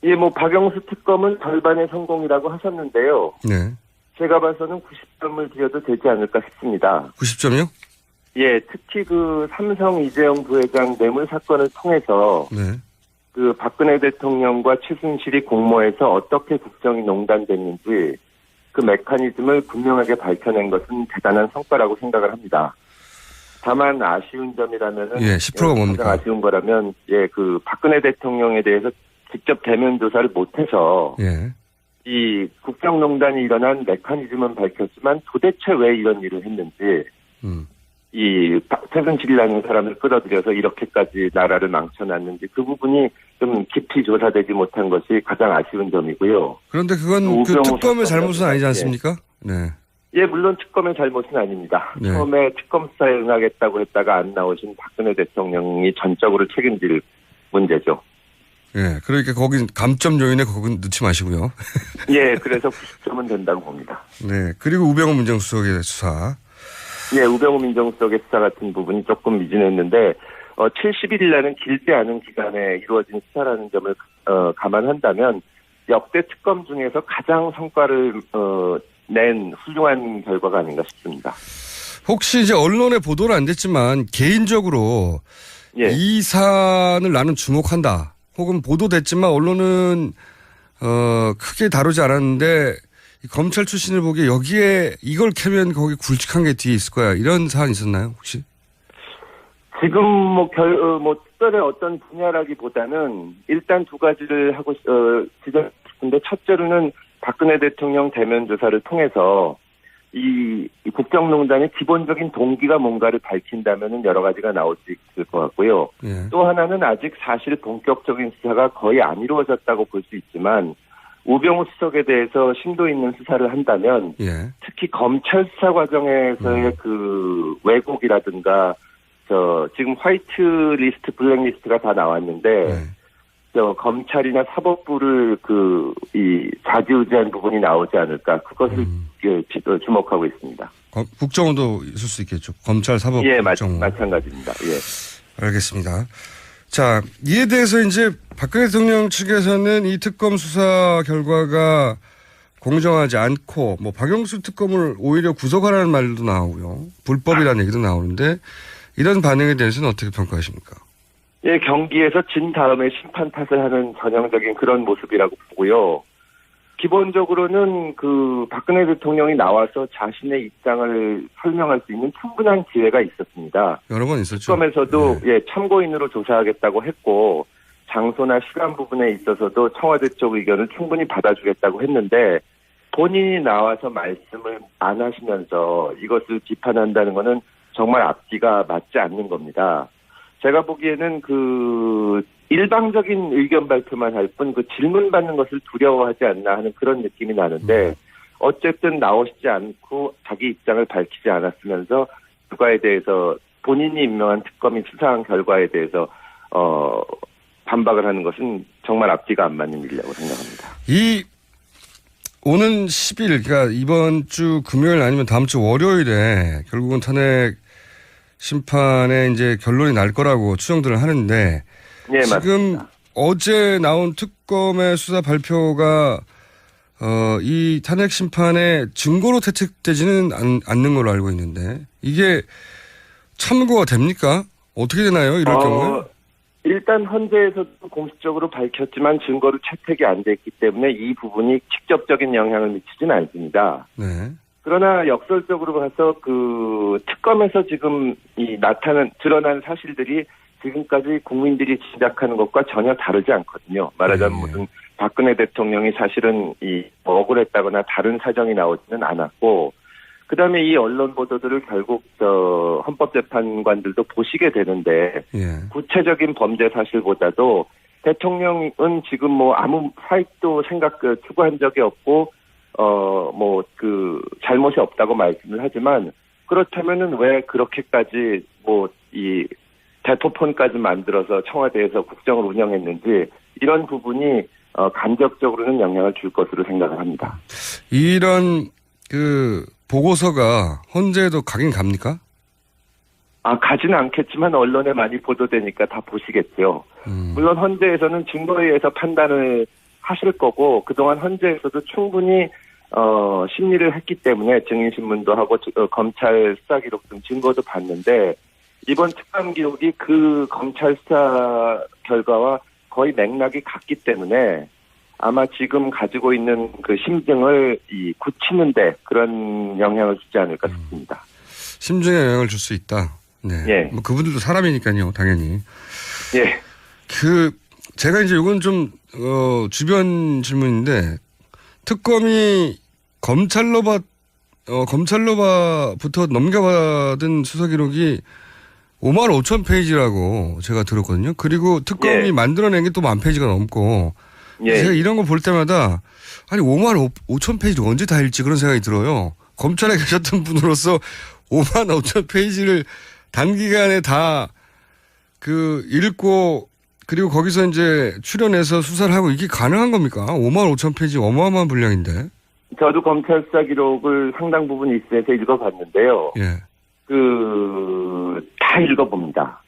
예, 박영수 특검은 절반의 성공이라고 하셨는데요. 네. 제가 봐서는 90점을 드려도 되지 않을까 싶습니다. 90점이요? 예, 특히 삼성 이재용 부회장 뇌물 사건을 통해서 네. 박근혜 대통령과 최순실이 공모해서 어떻게 국정이 농단됐는지 그 메커니즘을 분명하게 밝혀낸 것은 대단한 성과라고 생각을 합니다. 다만 아쉬운 점이라면은 10%가 뭡니까? 가장 아쉬운 거라면 박근혜 대통령에 대해서 직접 대면 조사를 못해서 이 국정농단이 일어난 메커니즘은 밝혔지만 도대체 왜 이런 일을 했는지 이 최순실이라는 사람을 끌어들여서 이렇게까지 나라를 망쳐놨는지 그 부분이 좀 깊이 조사되지 못한 것이 가장 아쉬운 점이고요. 그런데 그건 그 특검의 잘못은 아니지 않습니까? 네. 예, 물론 특검의 잘못은 아닙니다. 네. 처음에 특검 수사에 응하겠다고 했다가 안 나오신 박근혜 대통령이 전적으로 책임질 문제죠. 예, 그러니까 거긴 감점 요인에 거긴 넣지 마시고요. 예, 그래서 90점은 된다고 봅니다. 네, 그리고 우병우 민정수석의 수사. 예, 우병우 민정수석의 수사 같은 부분이 조금 미진했는데 70일이라는 길지 않은 기간에 이루어진 수사라는 점을 감안한다면 역대 특검 중에서 가장 성과를 낸 훌륭한 결과가 아닌가 싶습니다. 혹시 이제 언론에 보도는 안 됐지만 개인적으로 예. 이 사안을 나는 주목한다. 혹은 보도됐지만 언론은 크게 다루지 않았는데 검찰 출신을 보기에 여기에 이걸 캐면 거기 굵직한 게 뒤에 있을 거야. 이런 사안 있었나요, 혹시? 지금 특별히 어떤 분야라기보다는 일단 두 가지를 하고 지적하고 싶은데 첫째로는 박근혜 대통령 대면 조사를 통해서 이 국정농단의 기본적인 동기가 뭔가를 밝힌다면은 여러 가지가 나올 수 있을 것 같고요. 예. 또 하나는 아직 사실 본격적인 수사가 거의 안 이루어졌다고 볼 수 있지만 우병우 수석에 대해서 심도 있는 수사를 한다면 예. 특히 검찰 수사 과정에서의 그 왜곡이라든가 지금 화이트 리스트, 블랙 리스트가 다 나왔는데 네. 검찰이나 사법부를 좌지우지한 부분이 나오지 않을까 그것을 주목하고 있습니다. 국정원도 있을 수 있겠죠. 검찰, 사법, 예, 국정원. 마찬가지입니다. 예. 알겠습니다. 자, 이에 대해서 이제 박근혜 대통령 측에서는 이 특검 수사 결과가 공정하지 않고 박영수 특검을 오히려 구속하라는 말도 나오고요. 불법이라는 얘기도 나오는데 이런 반응에 대해서는 어떻게 평가하십니까? 예, 경기에서 진 다음에 심판 탓을 하는 전형적인 그런 모습이라고 보고요. 기본적으로는 박근혜 대통령이 나와서 자신의 입장을 설명할 수 있는 충분한 기회가 있었습니다. 여러 번 있었죠. 특검에서도 네. 참고인으로 조사하겠다고 했고 장소나 시간 부분에 있어서도 청와대 쪽 의견을 충분히 받아주겠다고 했는데 본인이 나와서 말씀을 안 하시면서 이것을 비판한다는 것은 정말 앞뒤가 맞지 않는 겁니다. 제가 보기에는 일방적인 의견 발표만 할 뿐 질문 받는 것을 두려워하지 않나 하는 그런 느낌이 나는데 어쨌든 나오시지 않고 자기 입장을 밝히지 않았으면서 결과에 대해서 본인이 임명한 특검이 수사한 결과에 대해서 반박을 하는 것은 정말 앞뒤가 안 맞는 일이라고 생각합니다. 오는 10일, 그러니까 이번 주 금요일 아니면 다음 주 월요일에 결국은 탄핵 심판에 이제 결론이 날 거라고 추정들을 하는데 네, 지금 맞습니다. 어제 나온 특검의 수사 발표가 이 탄핵 심판의 증거로 채택되지는 않는 걸로 알고 있는데 이게 참고가 됩니까? 어떻게 되나요? 이럴 경우에? 일단 헌재에서도 공식적으로 밝혔지만 증거로 채택이 안 됐기 때문에 이 부분이 직접적인 영향을 미치지는 않습니다. 네. 그러나 역설적으로 봐서 특검에서 지금 드러난 사실들이 지금까지 국민들이 짐작하는 것과 전혀 다르지 않거든요. 말하자면 무슨 박근혜 대통령이 사실은 억울했다거나 다른 사정이 나오지는 않았고, 그 다음에 이 언론 보도들을 결국 헌법재판관들도 보시게 되는데, 구체적인 범죄 사실보다도 대통령은 지금 아무 사익도 추구한 적이 없고, 잘못이 없다고 말씀을 하지만, 그렇다면은 왜 그렇게까지 이 대포폰까지 만들어서 청와대에서 국정을 운영했는지, 이런 부분이 간접적으로는 영향을 줄 것으로 생각을 합니다. 이런 보고서가 헌재에도 가긴 갑니까? 가지는 않겠지만 언론에 많이 보도되니까 다 보시겠죠. 물론 헌재에서는 증거에 의해서 판단을 하실 거고 그동안 헌재에서도 충분히 심리를 했기 때문에 증인신문도 하고 검찰 수사 기록 등 증거도 봤는데 이번 특감 기록이 그 검찰 수사 결과와 거의 맥락이 같기 때문에 아마 지금 가지고 있는 그 심증을 굳히는데 그런 영향을 주지 않을까 싶습니다. 심증에 영향을 줄 수 있다. 네. 예. 그분들도 사람이니까요, 당연히. 예. 제가 이제 이건 좀 주변 질문인데 특검이 검찰로부터 넘겨받은 수사 기록이 5만 5천 페이지라고 제가 들었거든요. 그리고 특검이 만들어낸 게 또 10,000페이지가 넘고 제가 이런 거 볼 때마다 아니 5만 5천 페이지를 언제 다 읽지 그런 생각이 들어요. 검찰에 계셨던 분으로서 5만 5천 페이지를 단기간에 다 읽고 그리고 거기서 이제 출연해서 수사를 하고 이게 가능한 겁니까? 5만 5천 페이지 어마어마한 분량인데. 저도 검찰 수사 기록을 상당 부분 있어서 읽어봤는데요. 예. 다 읽어봅니다.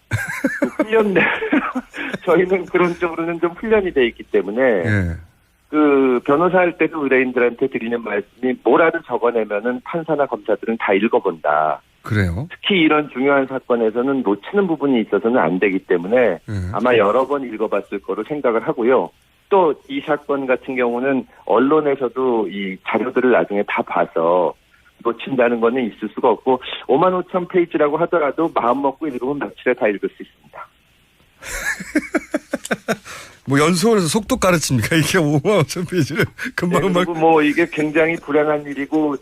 저희는 그런 쪽으로는 좀 훈련이 돼 있기 때문에. 예. 변호사 할 때도 의뢰인들한테 드리는 말씀이 뭐라도 적어내면은 판사나 검사들은 다 읽어본다. 그래요? 특히 이런 중요한 사건에서는 놓치는 부분이 있어서는 안 되기 때문에 아마 여러 번 읽어봤을 거로 생각을 하고요. 또 이 사건 같은 경우는 언론에서도 이 자료들을 나중에 다 봐서 놓친다는 거는 있을 수가 없고 5만 5천 페이지라고 하더라도 마음 먹고 읽으면 며칠에 다 읽을 수 있습니다. 뭐 연수원에서 속도 가르칩니까? 이게 5만 5천 페이지를 금방금방. 뭐 이게 굉장히 불행한 일이고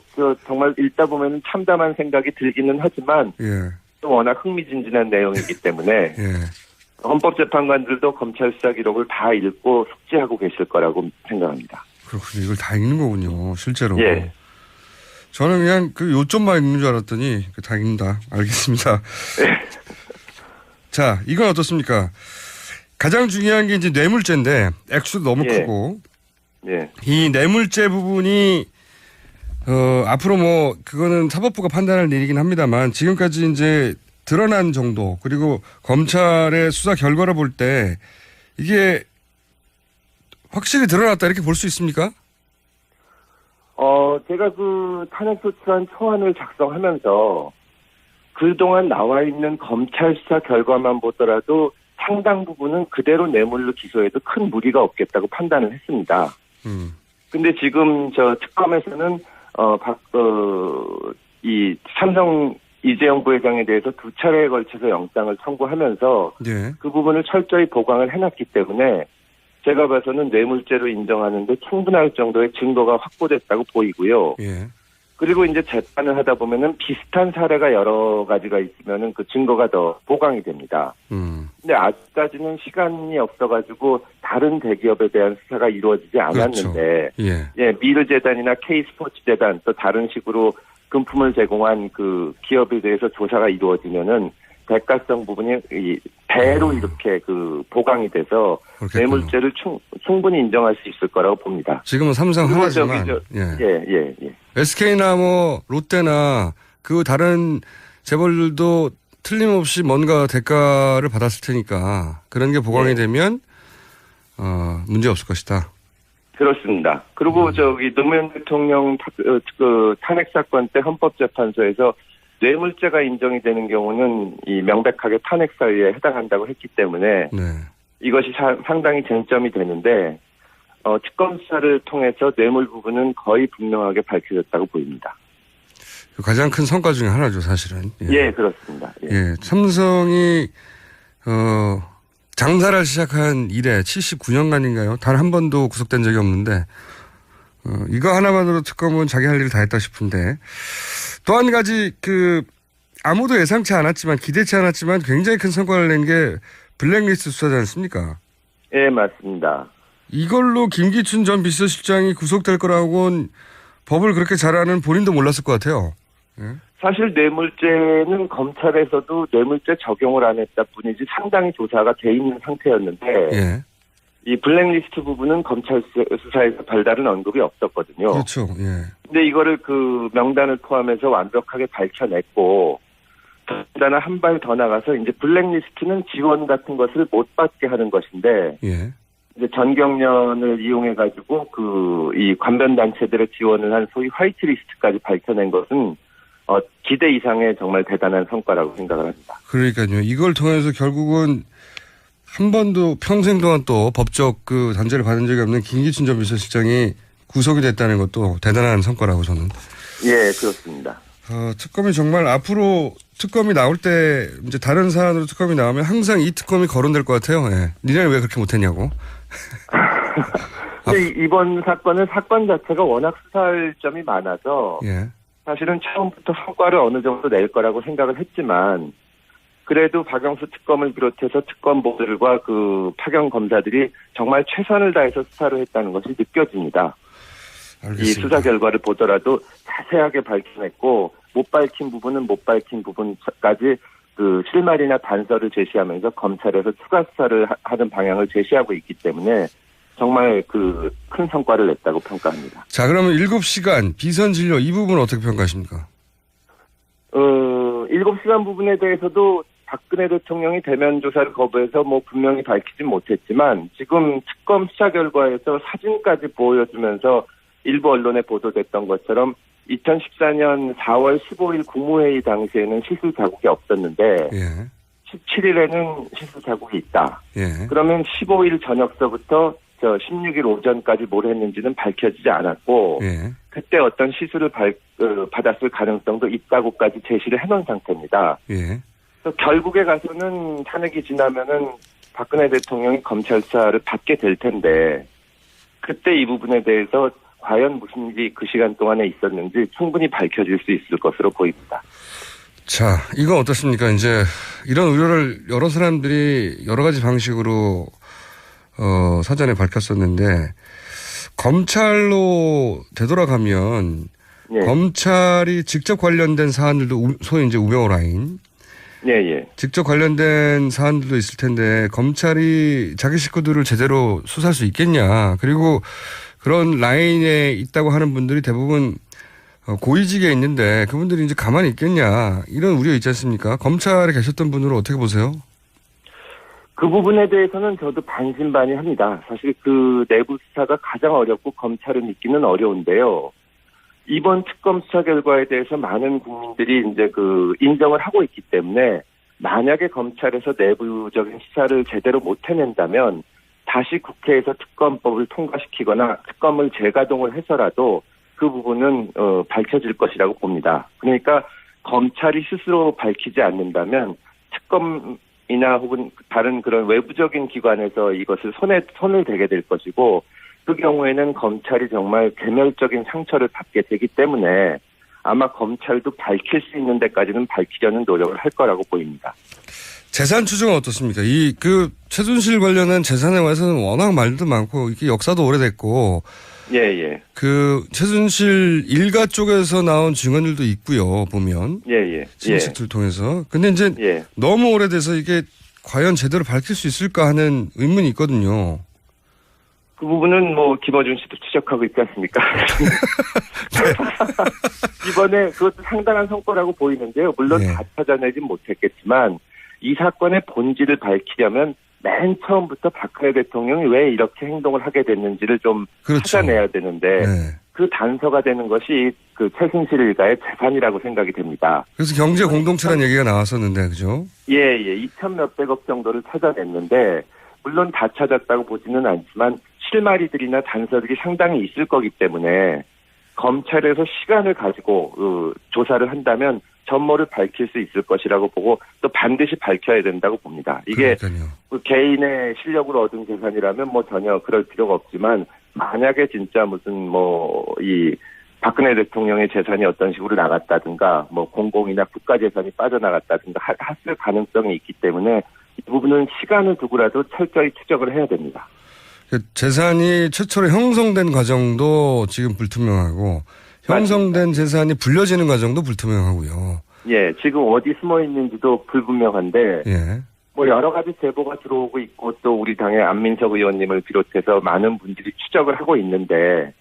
정말 읽다 보면 참담한 생각이 들기는 하지만 또 워낙 흥미진진한 내용이기 때문에 헌법재판관들도 검찰 수사 기록을 다 읽고 숙지하고 계실 거라고 생각합니다. 그렇군요. 이걸 다 읽는 거군요. 실제로. 예. 저는 그냥 요점만 읽는 줄 알았더니 다 읽는다. 알겠습니다. 자, 이건 어떻습니까? 가장 중요한 게 이제 뇌물죄인데 액수도 너무 크고 이 뇌물죄 부분이 앞으로 뭐 그거는 사법부가 판단할 일이긴 합니다만 지금까지 이제 드러난 정도 그리고 검찰의 수사 결과를 볼 때 이게 확실히 드러났다 이렇게 볼 수 있습니까? 제가 탄핵소추안 초안을 작성하면서 그동안 나와 있는 검찰 수사 결과만 보더라도 상당 부분은 그대로 뇌물로 기소해도 큰 무리가 없겠다고 판단을 했습니다. 근데 지금 특검에서는 이 삼성 이재용 부회장에 대해서 2차례에 걸쳐서 영장을 청구하면서 그 부분을 철저히 보강을 해놨기 때문에 제가 봐서는 뇌물죄로 인정하는데 충분할 정도의 증거가 확보됐다고 보이고요. 그리고 이제 재판을 하다 보면은 비슷한 사례가 여러 가지가 있으면은 그 증거가 더 보강이 됩니다. 근데 아직까지는 시간이 없어가지고 다른 대기업에 대한 수사가 이루어지지 않았는데, 미르재단이나 K스포츠재단 또 다른 식으로 금품을 제공한 그 기업에 대해서 조사가 이루어지면은 대가성 부분이 배로 이렇게 보강이 돼서 그렇겠군요. 뇌물죄를 충분히 인정할 수 있을 거라고 봅니다. 지금은 삼성 하나지만 SK나 뭐 롯데나 그 다른 재벌들도 틀림없이 뭔가 대가를 받았을 테니까 그런 게 보강이 되면 문제 없을 것이다. 그렇습니다. 그리고 노무현 대통령 탄핵 사건 때 헌법재판소에서 뇌물죄가 인정이 되는 경우는 이 명백하게 탄핵 사유에 해당한다고 했기 때문에 이것이 상당히 쟁점이 되는데 특검 수사를 통해서 뇌물 부분은 거의 분명하게 밝혀졌다고 보입니다. 가장 큰 성과 중에 하나죠, 사실은. 예, 그렇습니다. 삼성이 장사를 시작한 이래 79년간인가요? 단 한 번도 구속된 적이 없는데 이거 하나만으로 특검은 자기 할 일을 다 했다 싶은데 또 한 가지 아무도 예상치 않았지만 기대치 않았지만 굉장히 큰 성과를 낸 게 블랙리스트 수사지 않습니까? 예, 맞습니다. 이걸로 김기춘 전 비서실장이 구속될 거라고는 법을 그렇게 잘 아는 본인도 몰랐을 것 같아요. 사실 뇌물죄는 검찰에서도 뇌물죄 적용을 안 했다 뿐이지 상당히 조사가 돼 있는 상태였는데 이 블랙리스트 부분은 검찰 수사에서 별다른 언급이 없었거든요. 그렇죠. 근데 이거를 명단을 포함해서 완벽하게 밝혀냈고 더군다나 한 발 더 나가서 이제 블랙리스트는 지원 같은 것을 못 받게 하는 것인데 이제 전경련을 이용해 가지고 이 관변 단체들의 지원을 한 소위 화이트리스트까지 밝혀낸 것은 기대 이상의 정말 대단한 성과라고 생각을 합니다. 그러니까요. 이걸 통해서 결국은 한 번도 평생 동안 또 법적 단죄를 받은 적이 없는 김기춘 전 비서실장이 구속이 됐다는 것도 대단한 성과라고 저는. 예, 그렇습니다. 특검이 정말 앞으로 특검이 나올 때 이제 다른 사안으로 특검이 나오면 항상 이 특검이 거론될 것 같아요. 니네는 왜 그렇게 못했냐고. 근데 이번 사건 자체가 워낙 수사할 점이 많아서 예. 사실은 처음부터 성과를 어느 정도 낼 거라고 생각을 했지만 그래도 박영수 특검을 비롯해서 특검보들과 그 파견 검사들이 정말 최선을 다해서 수사를 했다는 것이 느껴집니다. 알겠습니다. 이 수사 결과를 보더라도 자세하게 밝혀냈고 못 밝힌 부분은 못 밝힌 부분까지 그 실마리나 단서를 제시하면서 검찰에서 추가 수사를 하는 방향을 제시하고 있기 때문에 정말 그 큰 성과를 냈다고 평가합니다. 자, 그러면 7시간 비선 진료 이 부분은 어떻게 평가하십니까? 7시간 부분에 대해서도 박근혜 대통령이 대면 조사를 거부해서 뭐 분명히 밝히진 못했지만 지금 특검 수사 결과에서 사진까지 보여주면서 일부 언론에 보도됐던 것처럼 2014년 4월 15일 국무회의 당시에는 실수 자국이 없었는데 예. 17일에는 실수 자국이 있다. 예. 그러면 15일 저녁서부터 16일 오전까지 뭘 했는지는 밝혀지지 않았고 예. 그때 어떤 시술을 받았을 가능성도 있다고까지 제시를 해놓은 상태입니다. 예. 그래서 결국에 가서는 탄핵이 지나면은 박근혜 대통령이 검찰 수사를 받게 될 텐데 그때 이 부분에 대해서 과연 무슨 일이 그 시간 동안에 있었는지 충분히 밝혀질 수 있을 것으로 보입니다. 자, 이건 어떻습니까? 이제 이런 우려를 여러 사람들이 여러 가지 방식으로 사전에 밝혔었는데 검찰로 되돌아가면 예. 검찰이 직접 관련된 사안들도 소위 이제 우병우 라인 예. 직접 관련된 사안들도 있을 텐데 검찰이 자기 식구들을 제대로 수사할 수 있겠냐. 그리고 그런 라인에 있다고 하는 분들이 대부분 고위직에 있는데 그분들이 이제 가만히 있겠냐. 이런 우려 있지 않습니까? 검찰에 계셨던 분들은 어떻게 보세요? 그 부분에 대해서는 저도 반신반의합니다. 사실 그 내부 수사가 가장 어렵고 검찰을 믿기는 어려운데요. 이번 특검 수사 결과에 대해서 많은 국민들이 이제 그 인정을 하고 있기 때문에 만약에 검찰에서 내부적인 수사를 제대로 못 해낸다면 다시 국회에서 특검법을 통과시키거나 특검을 재가동을 해서라도 그 부분은 밝혀질 것이라고 봅니다. 그러니까 검찰이 스스로 밝히지 않는다면 특검이나 혹은 다른 그런 외부적인 기관에서 이것을 손을 대게 될 것이고 그 경우에는 검찰이 정말 개멸적인 상처를 받게 되기 때문에 아마 검찰도 밝힐 수 있는 데까지는 밝히려는 노력을 할 거라고 보입니다. 재산 추정은 어떻습니까? 최순실 관련한 재산에 관해서는 워낙 말도 많고 이게 역사도 오래됐고 예. 그 최순실 일가 쪽에서 나온 증언들도 있고요. 보면 친척들 통해서. 근데 이제 너무 오래돼서 이게 과연 제대로 밝힐 수 있을까 하는 의문이 있거든요. 그 부분은 뭐 김어준 씨도 추적하고 있지 않습니까? 이번에 그것도 상당한 성과라고 보이는데요. 물론 다 찾아내진 못했겠지만 이 사건의 본질을 밝히려면 맨 처음부터 박근혜 대통령이 왜 이렇게 행동을 하게 됐는지를 좀 찾아내야 되는데 그 단서가 되는 것이 그 최순실 일가의 재산이라고 생각이 됩니다. 그래서 경제 공동체라는 얘기가 나왔었는데 그죠? 예. 2천 몇백억 정도를 찾아냈는데 물론 다 찾았다고 보지는 않지만 실마리들이나 단서들이 상당히 있을 거기 때문에 검찰에서 시간을 가지고 조사를 한다면 전모를 밝힐 수 있을 것이라고 보고 또 반드시 밝혀야 된다고 봅니다. 이게 그 개인의 실력으로 얻은 재산이라면 뭐 전혀 그럴 필요가 없지만 만약에 진짜 무슨 이 박근혜 대통령의 재산이 어떤 식으로 나갔다든가 뭐 공공이나 국가 재산이 빠져나갔다든가 했을 가능성이 있기 때문에 이 부분은 시간을 두고라도 철저히 추적을 해야 됩니다. 재산이 최초로 형성된 과정도 지금 불투명하고 형성된 재산이 불려지는 과정도 불투명하고요. 예, 지금 어디 숨어 있는지도 불분명한데 뭐 여러 가지 제보가 들어오고 있고 또 우리 당의 안민석 의원님을 비롯해서 많은 분들이 추적을 하고 있는데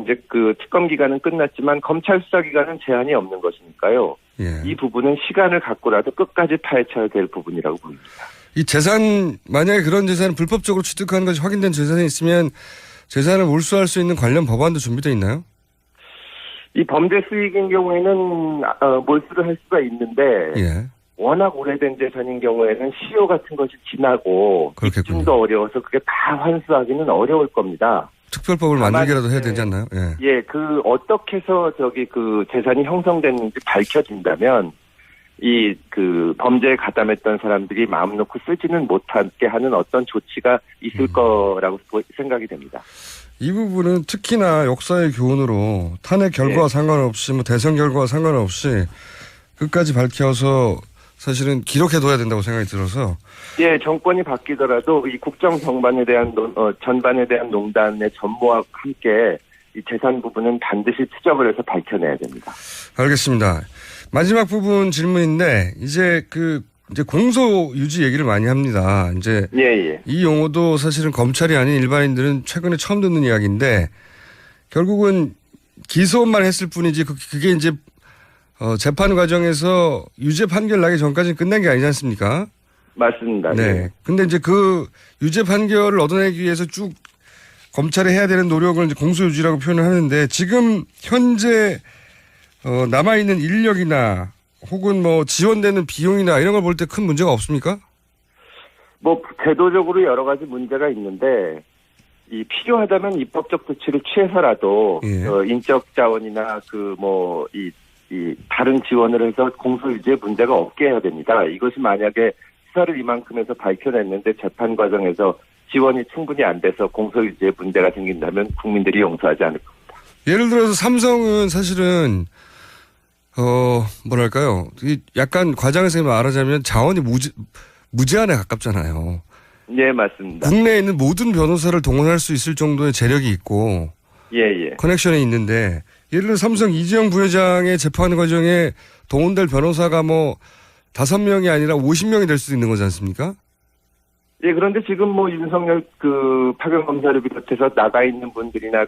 이제 그 특검 기간은 끝났지만 검찰 수사 기간은 제한이 없는 것이니까요. 이 부분은 시간을 갖고라도 끝까지 파헤쳐야 될 부분이라고 봅니다. 이 재산 만약에 그런 재산을 불법적으로 취득한 것이 확인된 재산이 있으면 재산을 몰수할 수 있는 관련 법안도 준비되어 있나요? 이 범죄 수익인 경우에는 몰수를 할 수가 있는데 워낙 오래된 재산인 경우에는 시효 같은 것이 지나고 입증도 어려워서 그게 다 환수하기는 어려울 겁니다. 특별법을 만들기라도 해야 되지 않나요? 그 어떻게 해서 그 재산이 형성됐는지 밝혀진다면 그 범죄에 가담했던 사람들이 마음 놓고 쓰지는 못하게 하는 어떤 조치가 있을 거라고 생각이 됩니다. 이 부분은 특히나 역사의 교훈으로 탄핵 결과와 상관없이 뭐 대선 결과와 상관없이 끝까지 밝혀서 사실은 기록해둬야 된다고 생각이 들어서. 예, 정권이 바뀌더라도 이 국정 정반에 대한 전반에 대한 농단의 전모와 함께 이 재산 부분은 반드시 추적을 해서 밝혀내야 됩니다. 알겠습니다. 마지막 부분 질문인데 이제 공소 유지 얘기를 많이 합니다. 이제 예. 이 용어도 사실은 검찰이 아닌 일반인들은 최근에 처음 듣는 이야기인데 결국은 기소만 했을 뿐이지 그게 이제 재판 과정에서 유죄 판결 나기 전까지는 끝난 게 아니지 않습니까? 맞습니다. 네. 예. 근데 이제 그 유죄 판결을 얻어내기 위해서 쭉 검찰이 해야 되는 노력을 이제 공소유지라고 표현을 하는데 지금 현재 남아있는 인력이나 혹은 뭐 지원되는 비용이나 이런 걸 볼 때 큰 문제가 없습니까? 뭐 제도적으로 여러 가지 문제가 있는데 이 필요하다면 입법적 조치를 취해서라도 인적 자원이나 이 다른 지원을 해서 공소유지에 문제가 없게 해야 됩니다. 이것이 만약에 수사를 이만큼 해서 밝혀냈는데 재판 과정에서 지원이 충분히 안 돼서 공소유지에 문제가 생긴다면 국민들이 용서하지 않을 겁니다. 예를 들어서 삼성은 사실은 뭐랄까요. 약간 과장해서 말하자면 자원이 무제한에 가깝잖아요. 네, 맞습니다. 국내에 있는 모든 변호사를 동원할 수 있을 정도의 재력이 있고 예. 커넥션이 있는데 예를 들어 삼성 이재용 부회장의 재판 과정에 동원될 변호사가 뭐 5명이 아니라 50명이 될 수도 있는 거지 않습니까? 예, 그런데 지금 뭐 윤석열 박영 검사를 비롯해서 나가 있는 분들이나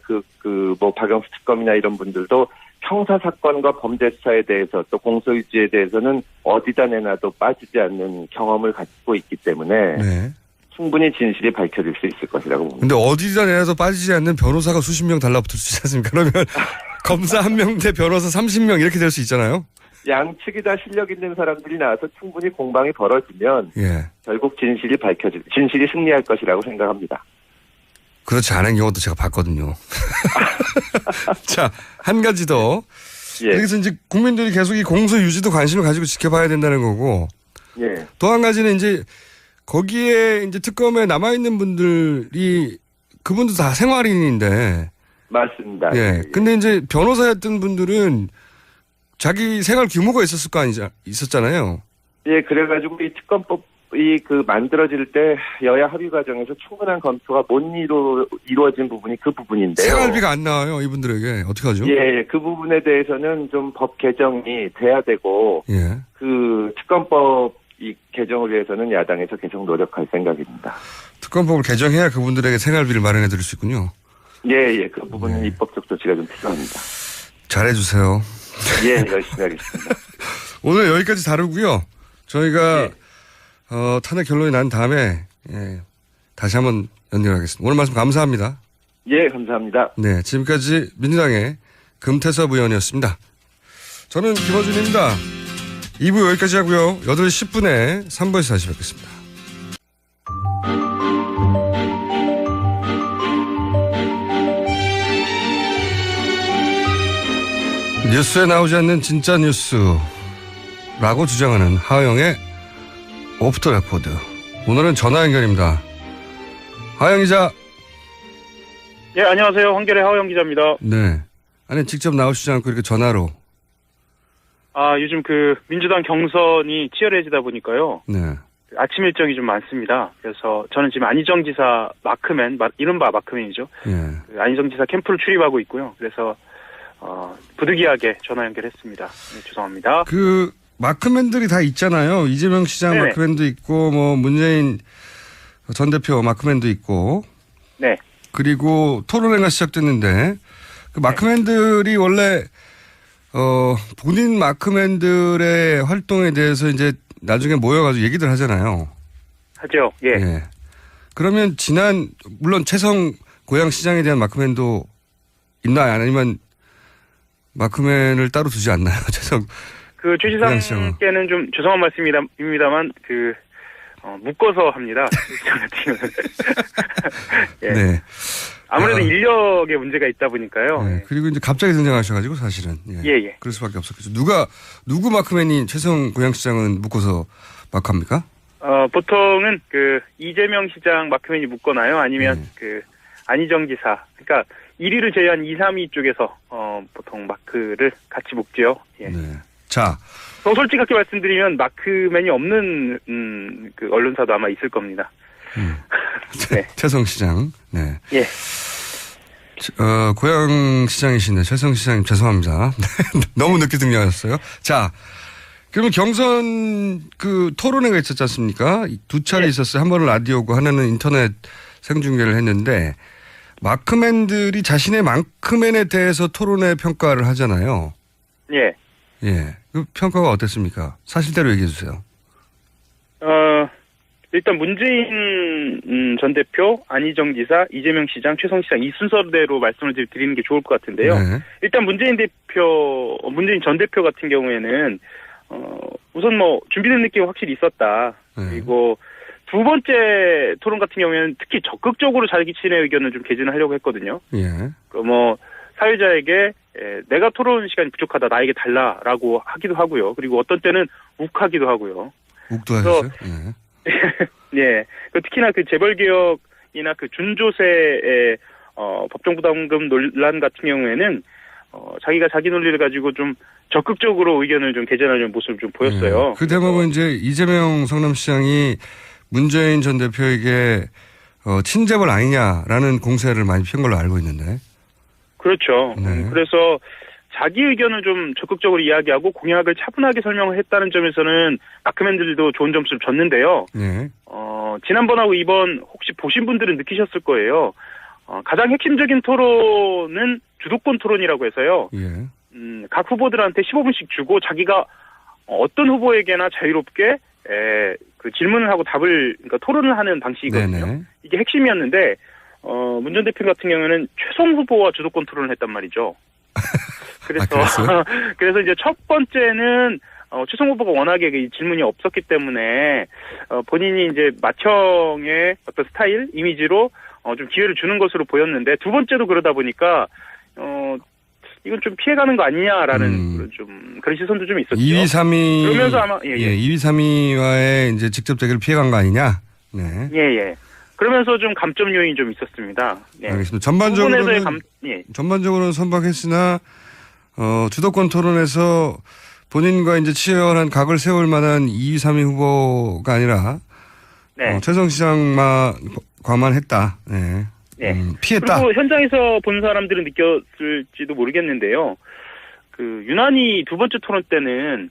박영수 특검이나 이런 분들도 형사 사건과 범죄 수사에 대해서 또 공소유지에 대해서는 어디다 내놔도 빠지지 않는 경험을 갖고 있기 때문에 충분히 진실이 밝혀질 수 있을 것이라고 봅니다. 근데 어디다 내놔도 빠지지 않는 변호사가 수십 명 달라붙을 수 있지 않습니까? 그러면 검사 1명 대 변호사 30명 이렇게 될 수 있잖아요. 양측이 다 실력 있는 사람들이 나와서 충분히 공방이 벌어지면 결국 진실이 승리할 것이라고 생각합니다. 그렇지 않은 경우도 제가 봤거든요. 자, 한 가지 더. 여기서 이제 국민들이 계속 이 공소 유지도 관심을 가지고 지켜봐야 된다는 거고. 또 한 가지는 이제 거기에 이제 특검에 남아있는 분들이 그분도 다 생활인인데. 맞습니다. 근데 이제 변호사였던 분들은 자기 생활 규모가 있었을 거 있었잖아요. 예, 그래가지고 이 특검법이 만들어질 때 여야 합의 과정에서 충분한 검토가 못 이루어진 부분이 그 부분인데요. 생활비가 안 나와요, 이분들에게. 어떻게 하죠? 예, 그 부분에 대해서는 좀 법 개정이 돼야 되고, 그 특검법 이 개정을 위해서는 야당에서 계속 노력할 생각입니다. 특검법을 개정해야 그분들에게 생활비를 마련해 드릴 수 있군요. 예, 그 부분은 입법적 조치가 좀 필요합니다. 잘해주세요. 예, 열심히 하겠습니다. 오늘 여기까지 다루고요. 저희가 탄핵 결론이 난 다음에 다시 한번 연결하겠습니다. 오늘 말씀 감사합니다. 예, 감사합니다. 네, 지금까지 민주당의 금태섭 의원이었습니다. 저는 김어준입니다. 2부 여기까지 하고요. 8시 10분에 3부에서 다시 뵙겠습니다. 뉴스에 나오지 않는 진짜 뉴스라고 주장하는 하영의 오프터 레코드. 오늘은 전화 연결입니다. 하영 기자. 예, 안녕하세요. 한겨레 하영 기자입니다. 네. 아니, 직접 나오시지 않고 이렇게 전화로. 요즘 민주당 경선이 치열해지다 보니까요. 네. 아침 일정이 좀 많습니다. 그래서 저는 지금 안희정 지사 마크맨, 이른바 마크맨이죠. 안희정 지사 캠프를 출입하고 있고요. 그래서 부득이하게 전화 연결했습니다. 네, 죄송합니다. 마크맨들이 다 있잖아요. 이재명 시장 마크맨도 있고, 문재인 전 대표 마크맨도 있고. 네. 그리고 토론회가 시작됐는데, 마크맨들이 원래, 본인 마크맨들의 활동에 대해서 이제 나중에 모여가지고 얘기들 하잖아요. 하죠. 예. 그러면 물론 채성 고양시장에 대한 마크맨도 있나요? 아니면 마크맨을 따로 두지 않나요? 채성. 최 시장께는 좀 죄송한 말씀입니다만, 묶어서 합니다. 예. 네. 아무래도 인력에 문제가 있다 보니까요. 네. 그리고 이제 갑자기 등장하셔가지고 사실은. 예. 그럴 수밖에 없었겠죠. 누구 마크맨이 최성 고양시장은 묶어서 마크합니까? 보통은 이재명 시장 마크맨이 묶거나요. 아니면 안희정 지사. 그러니까 1위를 제외한 2, 3위 쪽에서 보통 마크를 같이 묶죠. 예. 네. 자. 더 솔직하게 말씀드리면 마크맨이 없는 그 언론사도 아마 있을 겁니다. 네. 최성시장. 네. 예. 고양시장이신데 최성시장님 죄송합니다. 너무 늦게 등장하셨어요. 자. 그러면 경선 토론회가 있었지 않습니까? 두 차례 있었어요. 한 번은 라디오고 하나는 인터넷 생중계를 했는데 마크맨들이 자신의 마크맨에 대해서 토론회 평가를 하잖아요. 예. 예. 그 평가가 어땠습니까? 사실대로 얘기해 주세요. 일단 문재인 전 대표, 안희정 지사, 이재명 시장, 최성 시장 이 순서대로 말씀을 드리는 게 좋을 것 같은데요. 네. 일단 문재인 전 대표 같은 경우에는 우선 준비된 느낌이 확실히 있었다. 네. 그리고 두 번째 토론 같은 경우에는 특히 적극적으로 자신의 의견을 좀 개진하려고 했거든요. 예. 사회자에게 내가 토론 시간이 부족하다, 나에게 달라라고 하기도 하고요. 그리고 어떤 때는 욱하기도 하고요. 욱도 하셨어요? 예. 예. 특히나 재벌개혁이나 준조세의 법정부담금 논란 같은 경우에는 자기가 자기 논리를 가지고 좀 적극적으로 의견을 좀 개진하려는 모습을 좀 보였어요. 그 대목은 이제 이재명 성남시장이 문재인 전 대표에게 친재벌 아니냐라는 공세를 많이 핀 걸로 알고 있는데. 그렇죠. 네. 그래서 자기 의견을 좀 적극적으로 이야기하고 공약을 차분하게 설명을 했다는 점에서는 마크맨들도 좋은 점수를 줬는데요. 네. 지난번하고 이번 혹시 보신 분들은 느끼셨을 거예요. 가장 핵심적인 토론은 주도권 토론이라고 해서요. 예. 각 후보들한테 15분씩 주고 자기가 어떤 후보에게나 자유롭게 질문을 하고 그러니까 토론을 하는 방식이거든요. 네네. 이게 핵심이었는데 문 전 대표 같은 경우에는 최성 후보와 주도권 토론을 했단 말이죠. 그래서 이제 첫 번째는 최성 후보가 워낙에 이 질문이 없었기 때문에 본인이 이제 맏형의 어떤 스타일, 이미지로 좀 기회를 주는 것으로 보였는데 두 번째도 그러다 보니까 이건 좀 피해가는 거 아니냐라는 그런 시선도 좀 있었죠. 2위, 3위. 그러면서 아마 2위, 3위와의 이제 직접 대결을 피해간 거 아니냐? 네. 예. 그러면서 좀 감점 요인이 좀 있었습니다. 예. 알겠습니다. 전반적으로는 선박했으나 주도권 토론에서 본인과 이제 치열한 각을 세울 만한 2위, 3위 후보가 아니라 최성 시장만 과만했다. 네. 피했다. 그리고 현장에서 본 사람들은 느꼈을지도 모르겠는데요. 유난히 두 번째 토론 때는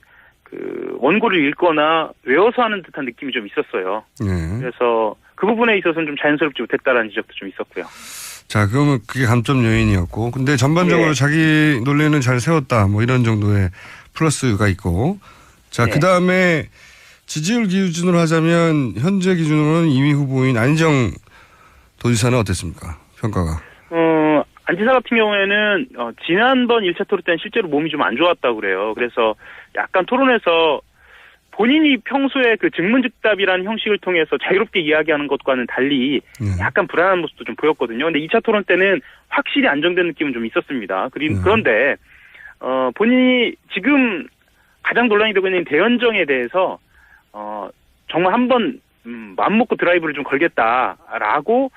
원고를 읽거나 외워서 하는 듯한 느낌이 좀 있었어요. 네. 그래서 그 부분에 있어서는 좀 자연스럽지 못했다라는 지적도 좀 있었고요. 자, 그러면 그게 감점 요인이었고, 근데 전반적으로 자기 논리는 잘 세웠다, 이런 정도의 플러스가 있고, 자, 그 다음에 지지율 기준으로 하자면 현재 기준으로는 2위 후보인 안희정 도지사는 어땠습니까? 평가가? 안 지사 같은 경우에는 지난번 1차 토론 때는 실제로 몸이 좀 안 좋았다고 그래요. 그래서 약간 토론에서 본인이 평소에 즉문즉답이라는 형식을 통해서 자유롭게 이야기하는 것과는 달리 약간 불안한 모습도 좀 보였거든요. 근데 2차 토론 때는 확실히 안정된 느낌은 좀 있었습니다. 그런데 본인이 지금 가장 논란이 되고 있는 대연정에 대해서 정말 한번 마음 먹고 드라이브를 좀 걸겠다라고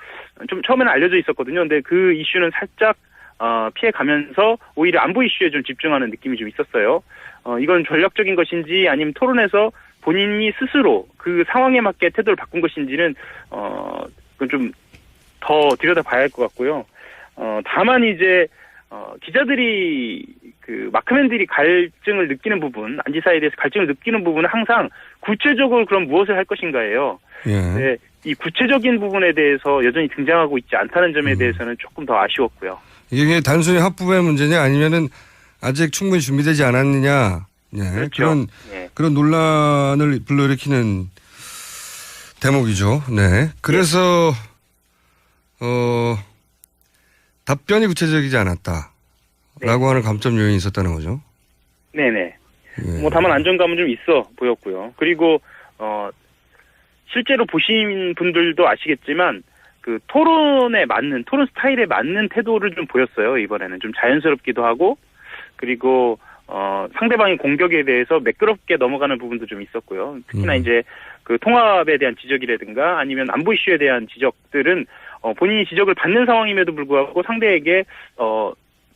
좀 처음에는 알려져 있었거든요. 근데 그 이슈는 살짝 피해가면서 오히려 안보 이슈에 좀 집중하는 느낌이 좀 있었어요. 이건 전략적인 것인지 아니면 토론에서 본인이 스스로 그 상황에 맞게 태도를 바꾼 것인지는 그건 좀 더 들여다봐야 할 것 같고요. 다만 이제 기자들이 마크맨들이 갈증을 느끼는 부분, 안 지사에 대해서 갈증을 느끼는 부분은 항상 구체적으로 그럼 무엇을 할 것인가예요. 네, 이 구체적인 부분에 대해서 여전히 등장하고 있지 않다는 점에 대해서는 조금 더 아쉬웠고요. 이게 단순히 합부의 문제냐 아니면은 아직 충분히 준비되지 않았느냐. 네, 그렇죠. 그런 논란을 불러일으키는 대목이죠. 네. 그래서 답변이 구체적이지 않았다라고 하는 감점 요인이 있었다는 거죠. 네네. 다만 안정감은 좀 있어 보였고요. 그리고 실제로 보신 분들도 아시겠지만 그 토론 스타일에 맞는 태도를 좀 보였어요. 이번에는 좀 자연스럽기도 하고, 그리고 상대방의 공격에 대해서 매끄럽게 넘어가는 부분도 좀 있었고요. 특히나 이제 그 통합에 대한 지적이라든가 아니면 안보 이슈에 대한 지적들은 본인이 지적을 받는 상황임에도 불구하고 상대에게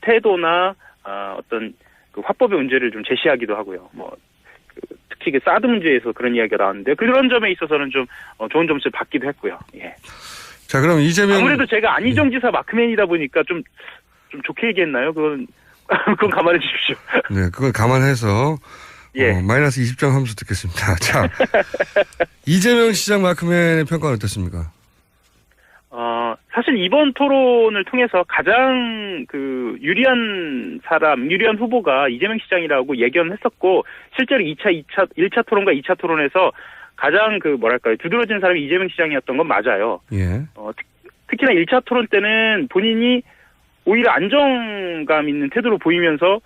태도나 어떤 그 화법의 문제를 좀 제시하기도 하고요. 특히 그 사드 문제에서 그런 이야기가 나왔는데 그런 점에 있어서는 좀 좋은 점수를 받기도 했고요. 예. 자, 그럼 이재명 아무래도 제가 안희정 지사 마크맨이다 보니까 좀 좋게 얘기했나요? 그건 감안해 주십시오. 네, 그걸 감안해서 예. 마이너스 20점 함수 듣겠습니다. 자, 이재명 시장 마크맨의 평가는 어떻습니까? 사실 이번 토론을 통해서 가장 그 유리한 후보가 이재명 시장이라고 예견했었고, 실제로 1차 토론과 2차 토론에서 가장 두드러진 사람이 이재명 시장이었던 건 맞아요. 예. 특히나 1차 토론 때는 본인이 오히려 안정감 있는 태도로 보이면서,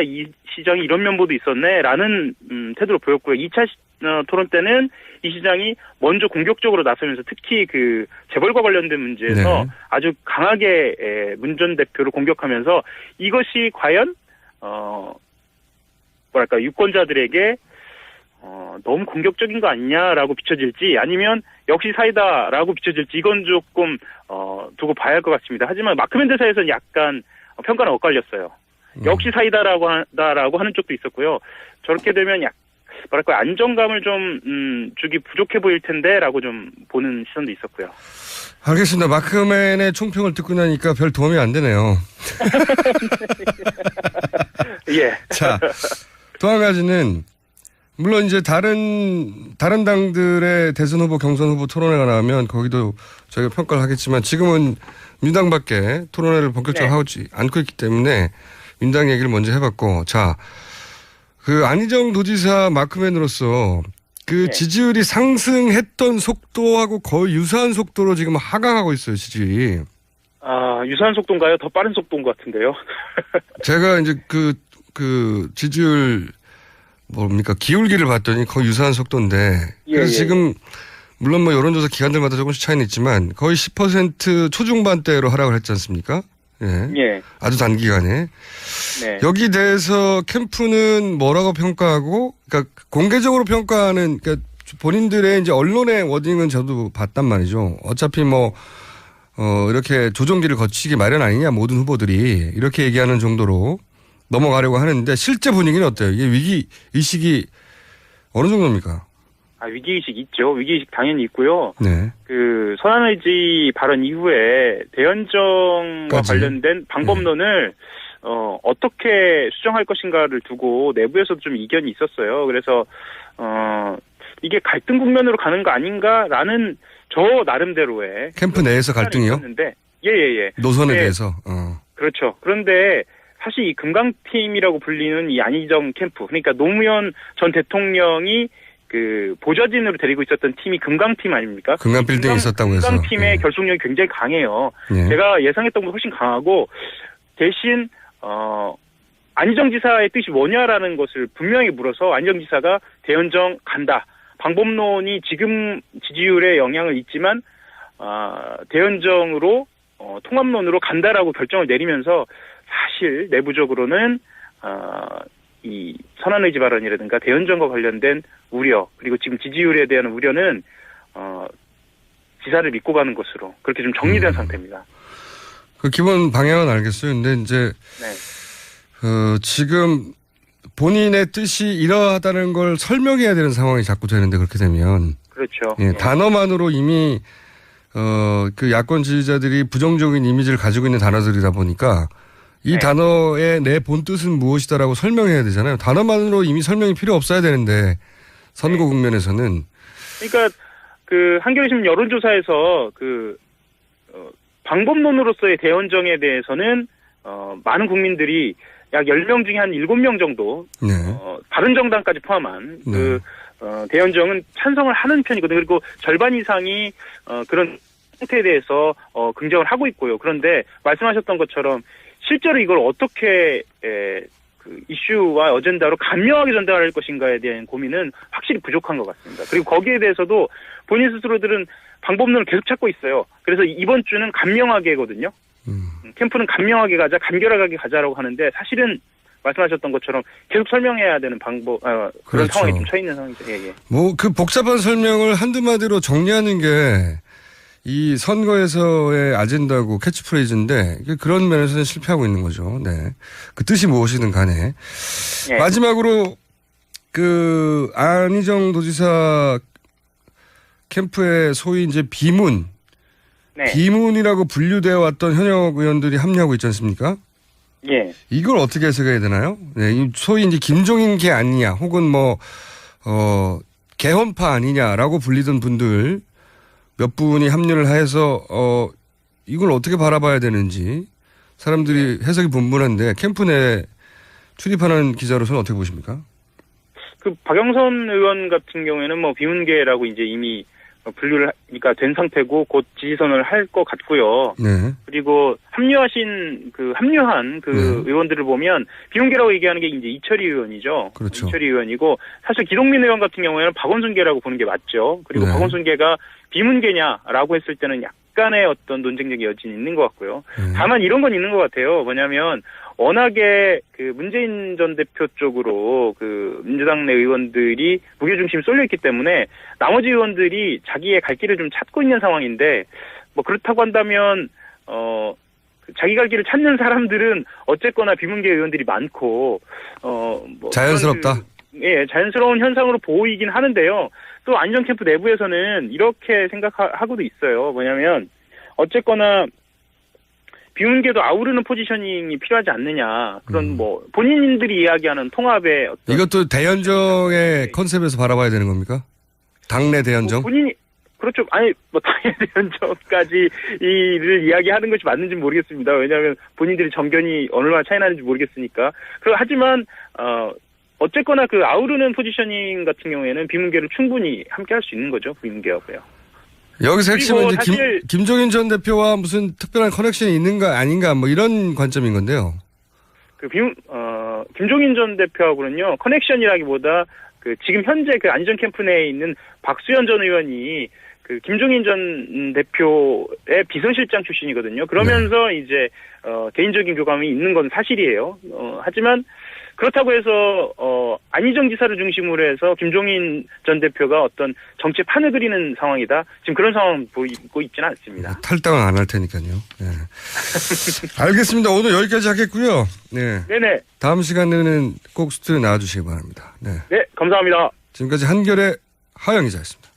이 시장이 이런 면모도 있었네, 라는 태도로 보였고요. 2차 토론 때는 이 시장이 먼저 공격적으로 나서면서 특히 그 재벌과 관련된 문제에서 아주 강하게 문 전 대표를 공격하면서 이것이 과연 유권자들에게 너무 공격적인 거 아니냐라고 비춰질지 아니면 역시 사이다라고 비춰질지 이건 조금 두고 봐야 할 것 같습니다. 하지만 마크맨 대사에서는 약간 평가는 엇갈렸어요. 역시 사이다라고 하는 쪽도 있었고요. 저렇게 되면 안정감을 좀 주기 부족해 보일 텐데라고 좀 보는 시선도 있었고요. 알겠습니다. 마크맨의 총평을 듣고 나니까 별 도움이 안 되네요. 예. 자, 또 한 가지는 물론 이제 다른 당들의 대선 후보, 경선 후보 토론회가 나오면 거기도 저희가 평가를 하겠지만 지금은 민주당밖에 토론회를 본격적으로 하지 않고 있기 때문에 민주당 얘기를 먼저 해봤고, 자, 그 안희정 도지사 마크맨으로서 그 지지율이 상승했던 속도하고 거의 유사한 속도로 지금 하강하고 있어요, 지지율이. 유사한 속도인가요? 더 빠른 속도인 것 같은데요. 제가 이제 그 지지율 기울기를 봤더니 거의 유사한 속도인데. 그래서 지금 물론 여론조사 기관들마다 조금씩 차이는 있지만 거의 10% 초중반대로 하락을 했지 않습니까? 예. 아주 단기간에. 네. 여기 대해서 캠프는 뭐라고 평가하고, 그러니까 공개적으로 평가하는, 그러니까 본인들의 이제 언론의 워딩은 저도 봤단 말이죠. 어차피 이렇게 조종기를 거치기 마련 아니냐, 모든 후보들이. 이렇게 얘기하는 정도로 넘어가려고 하는데 실제 분위기는 어때요? 이게 위기의식이 어느 정도입니까? 위기의식 있죠. 위기의식 당연히 있고요. 네. 그 선언의지 발언 이후에 대연정과 관련된 방법론을 어떻게 수정할 것인가를 두고 내부에서도 좀 이견이 있었어요. 그래서 이게 갈등 국면으로 가는 거 아닌가라는 저 나름대로의 캠프 내에서 갈등이요? 예. 노선에 대해서. 그렇죠. 그런데 사실 이 금강팀이라고 불리는 이 안희정 캠프, 그러니까 노무현 전 대통령이 그 보좌진으로 데리고 있었던 팀이 금강팀 아닙니까? 금강빌딩에 있었다고 해서. 금강팀의 결속력이 굉장히 강해요. 제가 예상했던 것보다 훨씬 강하고, 대신 안희정 지사의 뜻이 뭐냐라는 것을 분명히 물어서 안희정 지사가 대연정 간다. 방법론이 지금 지지율에 영향을 있지만 대연정으로 통합론으로 간다라고 결정을 내리면서 사실 내부적으로는 이 선언의지 발언이라든가 대연정과 관련된 우려, 그리고 지금 지지율에 대한 우려는 지사를 믿고 가는 것으로 그렇게 좀 정리된 상태입니다. 그 기본 방향은 알겠어요. 근데 이제 지금 본인의 뜻이 이러하다는 걸 설명해야 되는 상황이 자꾸 되는데, 그렇게 되면 그렇죠. 단어만으로 이미 그 야권 지지자들이 부정적인 이미지를 가지고 있는 단어들이다 보니까 이 단어의 내 본 뜻은 무엇이다라고 설명해야 되잖아요. 단어만으로 이미 설명이 필요 없어야 되는데 선거 국면에서는. 그러니까 그 한겨레신문 여론조사에서 그 방법론으로서의 대연정에 대해서는 많은 국민들이 약 10명 중에 한 7명 정도 바른정당까지 포함한 그 대연정은 찬성을 하는 편이거든요. 그리고 절반 이상이 그런 상태에 대해서 긍정을 하고 있고요. 그런데 말씀하셨던 것처럼 실제로 이걸 어떻게 그 이슈와 어젠다로 간명하게 전달할 것인가에 대한 고민은 확실히 부족한 것 같습니다. 그리고 거기에 대해서도 본인 스스로들은 방법론을 계속 찾고 있어요. 그래서 이번 주는 간명하게거든요. 캠프는 간명하게 가자, 간결하게 가자라고 하는데 사실은 말씀하셨던 것처럼 계속 설명해야 되는 방법, 그런 그렇죠. 상황이 좀 처해 있는 상황이죠. 예, 예. 뭐 그 복잡한 설명을 한두 마디로 정리하는 게 이 선거에서의 아젠다고 캐치프레이즈인데 그런 면에서는 실패하고 있는 거죠. 네. 그 뜻이 무엇이든 간에. 예. 마지막으로 그 안희정 도지사 캠프의 소위 이제 비문, 네. 비문이라고 분류되어 왔던 현역 의원들이 합류하고 있지 않습니까? 예. 이걸 어떻게 해석해야 되나요? 네, 이 소위 이제 김종인계 아니냐, 혹은 개헌파 아니냐라고 불리던 분들 몇 분이 합류를 해서, 이걸 어떻게 바라봐야 되는지 사람들이 해석이 분분한데 캠프 내 출입하는 기자로서는 어떻게 보십니까? 그 박영선 의원 같은 경우에는 뭐 비문계라고 이제 이미 분류를 된 상태고 곧 지지선을 할 것 같고요. 네. 그리고 합류한 의원들을 보면 비문계라고 얘기하는 게 이제 이철희 의원이죠. 그렇죠. 이철희 의원이고 사실 기동민 의원 같은 경우에는 박원순계라고 보는 게 맞죠. 그리고 네. 박원순계가 비문계냐라고 했을 때는 약간의 어떤 논쟁적인 여진이 있는 것 같고요. 다만 이런 건 있는 것 같아요. 뭐냐면 워낙에 그 문재인 전 대표 쪽으로 그 민주당 내 의원들이 무게중심이 쏠려있기 때문에 나머지 의원들이 자기의 갈 길을 좀 찾고 있는 상황인데 뭐 그렇다고 한다면 자기 갈 길을 찾는 사람들은 어쨌거나 비문계 의원들이 많고 뭐 자연스럽다. 예, 자연스러운 현상으로 보이긴 하는데요. 또 안희정 캠프 내부에서는 이렇게 생각하고도 있어요. 뭐냐면 어쨌거나 비문계도 아우르는 포지셔닝이 필요하지 않느냐. 그런 뭐 본인들이 이야기하는 통합의 어떤 이것도 대연정의 컨셉에서 바라봐야 되는 겁니까? 당내 대연정? 본인이 그렇죠. 아니 뭐 당내 대연정까지를 이야기하는 것이 맞는지 모르겠습니다. 왜냐하면 본인들이 정견이 얼마나 차이 나는지 모르겠으니까. 하지만 어쨌거나 그 아우르는 포지셔닝 같은 경우에는 비문계를 충분히 함께 할 수 있는 거죠. 비문계하고요. 여기서 핵심은 이제 김종인 전 대표와 무슨 특별한 커넥션이 있는가 아닌가 뭐 이런 관점인 건데요. 김종인 전 대표하고는요, 커넥션이라기보다 지금 현재 안희정 캠프 내에 있는 박수현 전 의원이 김종인 전 대표의 비서실장 출신이거든요. 그러면서 네. 이제 개인적인 교감이 있는 건 사실이에요. 하지만 그렇다고 해서 안희정 지사를 중심으로 해서 김종인 전 대표가 어떤 정치 판을 그리는 상황이다. 지금 그런 상황 보이고 있지는 않습니다. 탈당은 안 할 테니까요. 네. 알겠습니다. 오늘 여기까지 하겠고요. 네. 네네. 다음 시간에는 꼭 스튜디오에 나와주시기 바랍니다. 네. 네, 감사합니다. 지금까지 한결의 하영 기자였습니다.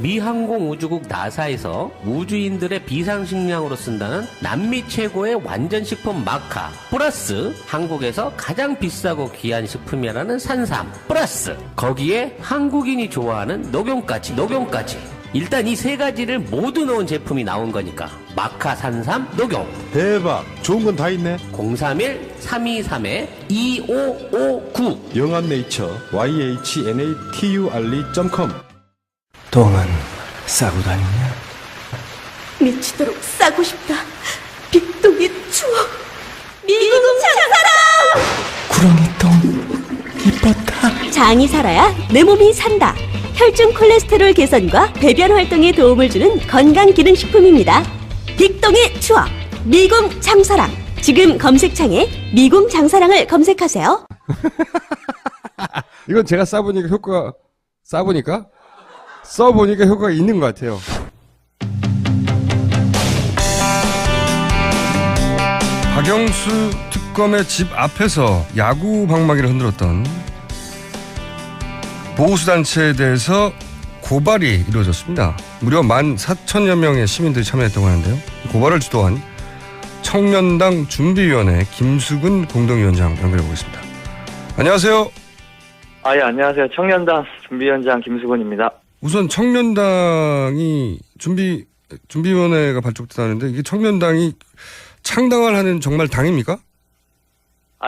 미 항공우주국 나사에서 우주인들의 비상식량으로 쓴다는 남미 최고의 완전식품 마카 플러스 한국에서 가장 비싸고 귀한 식품이라는 산삼 플러스 거기에 한국인이 좋아하는 녹용까지 일단 이 세 가지를 모두 넣은 제품이 나온 거니까 마카 산삼 녹용 대박 좋은 건 다 있네 031-323-2559 영한네이처 yhnatury.com 똥은 싸고 다니냐? 미치도록 싸고 싶다. 빅동의 추억. 미궁 장사랑. 구렁이 똥 이뻤다. 장이 살아야 내 몸이 산다. 혈중 콜레스테롤 개선과 배변 활동에 도움을 주는 건강기능식품입니다. 빅동의 추억. 미궁 장사랑. 지금 검색창에 미궁 장사랑을 검색하세요. 이건 제가 써보니까 효과가 있는 것 같아요. 박영수 특검의 집 앞에서 야구 방망이를 흔들었던 보수단체에 대해서 고발이 이루어졌습니다. 무려 14,000여 명의 시민들이 참여했다고 하는데요. 고발을 주도한 청년당 준비위원회 김수근 공동위원장 연결해 보겠습니다. 안녕하세요. 예, 안녕하세요. 청년당 준비위원장 김수근입니다. 우선 청년당이 준비위원회가 발족됐다는데 이게 청년당이 창당을 하는 정말 당입니까?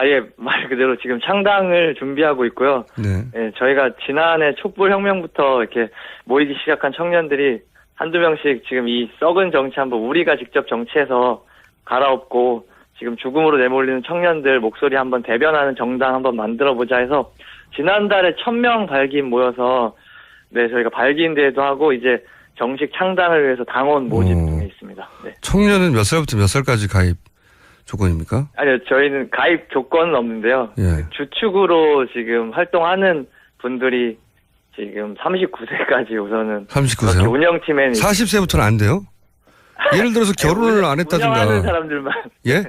예, 말 그대로 지금 창당을 준비하고 있고요. 네. 예, 저희가 지난해 촛불혁명부터 이렇게 모이기 시작한 청년들이 한두 명씩 지금 이 썩은 정치 한번 우리가 직접 정치해서 갈아엎고 지금 죽음으로 내몰리는 청년들 목소리 한번 대변하는 정당 한번 만들어보자 해서 지난달에 1000명 발기인 모여서 네, 저희가 발기인 대회도 하고 이제 정식 창당을 위해서 당원 모집 중에 있습니다. 네. 청년은 몇 살부터 몇 살까지 가입 조건입니까? 아니요, 저희는 가입 조건은 없는데요. 예. 주축으로 지금 활동하는 분들이 지금 39세까지 우선은 39세요? 운영팀에는 40세부터는 안 돼요? 예를 들어서 결혼을 안 했다든가. 운영하는 사람들만. 예?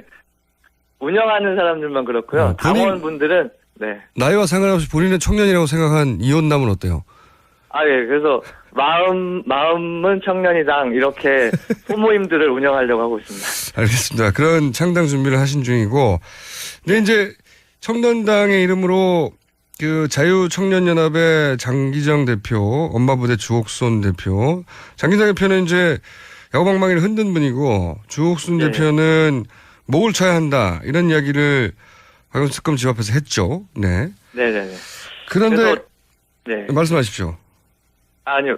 운영하는 사람들만 그렇고요. 당원분들은 네. 나이와 상관없이 본인은 청년이라고 생각한 이혼남은 어때요? 예. 그래서 마음은 청년이당 이렇게 소모임들을 운영하려고 하고 있습니다. 알겠습니다. 그런 창당 준비를 하신 중이고, 근데 이제 청년당의 이름으로 그 자유청년연합의 장기정 대표, 엄마부대 주옥순 대표, 장기정 대표는 이제 야구방망이를 흔든 분이고, 주옥순 네. 대표는 목을 쳐야 한다 이런 이야기를 박영수 특검 집 앞에서 했죠. 네. 네네네. 그런데 그래서, 네. 말씀하십시오. 아니요.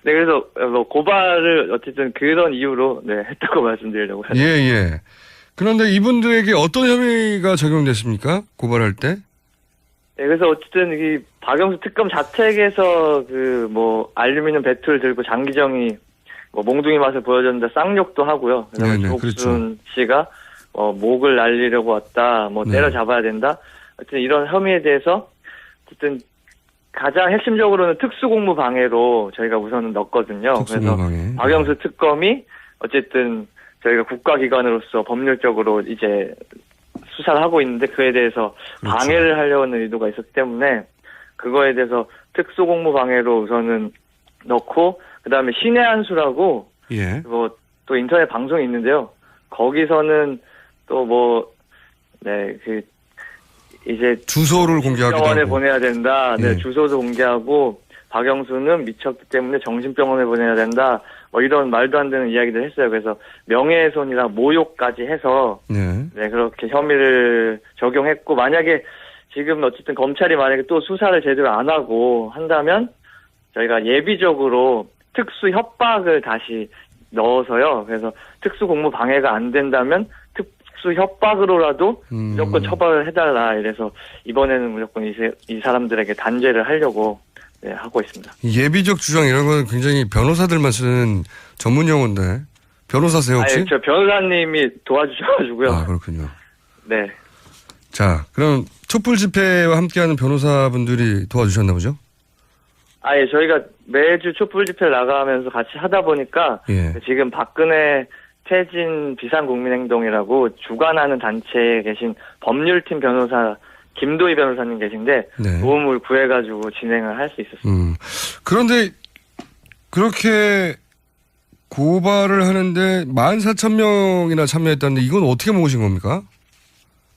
네, 그래서 뭐 고발을 어쨌든 그런 이유로 네, 했다고 말씀드리려고 예, 예. 그런데 이분들에게 어떤 혐의가 적용됐습니까? 고발할 때? 네, 그래서 어쨌든 이 박영수 특검 자택에서 그 뭐 알루미늄 배틀 들고 장기정이 뭐 몽둥이 맛을 보여줬는데 쌍욕도 하고요. 그다음에 네네, 조옥순 씨가 목을 날리려고 왔다, 뭐 때려잡아야 된다. 어쨌든 이런 혐의에 대해서 어쨌든 가장 핵심적으로는 특수공무 방해로 저희가 우선은 넣었거든요. 그래서 방해. 박영수 특검이 어쨌든 저희가 국가기관으로서 법률적으로 이제 수사를 하고 있는데 그에 대해서 그렇죠. 방해를 하려고 하는 의도가 있었기 때문에 그거에 대해서 특수공무 방해로 우선은 넣고 그다음에 신의 한수라고 예. 뭐 또 인터넷 방송이 있는데요. 거기서는 또 뭐 네 그 이제 주소를 공개하기도 병원에 하고. 보내야 된다. 네, 예. 주소도 공개하고 박영수는 미쳤기 때문에 정신병원에 보내야 된다. 뭐 이런 말도 안 되는 이야기를 했어요. 그래서 명예훼손이나 모욕까지 해서 네. 네, 그렇게 혐의를 적용했고 만약에 지금 어쨌든 검찰이 만약에 또 수사를 제대로 안 하고 한다면 저희가 예비적으로 특수 협박을 다시 넣어서요. 그래서 특수 공무 방해가 안 된다면 특수 협박으로라도 무조건 처벌을 해달라. 이래서 이번에는 무조건 이 사람들에게 단죄를 하려고 네, 하고 있습니다. 예비적 주장 이런 건 굉장히 변호사들만 쓰는 전문 용어인데 변호사세요 혹시? 저 변호사님이 도와주셔가지고요. 아 그렇군요. 네. 자 그럼 촛불 집회와 함께하는 변호사분들이 도와주셨나 보죠? 예, 저희가 매주 촛불 집회를 나가면서 같이 하다 보니까 예. 지금 박근혜 퇴진 비상국민행동이라고 주관하는 단체에 계신 법률팀 변호사 김도희 변호사님 계신데 네. 도움을 구해가지고 진행을 할 수 있었습니다. 그런데 그렇게 고발을 하는데 14,000명이나 참여했다는데 이건 어떻게 모으신 겁니까?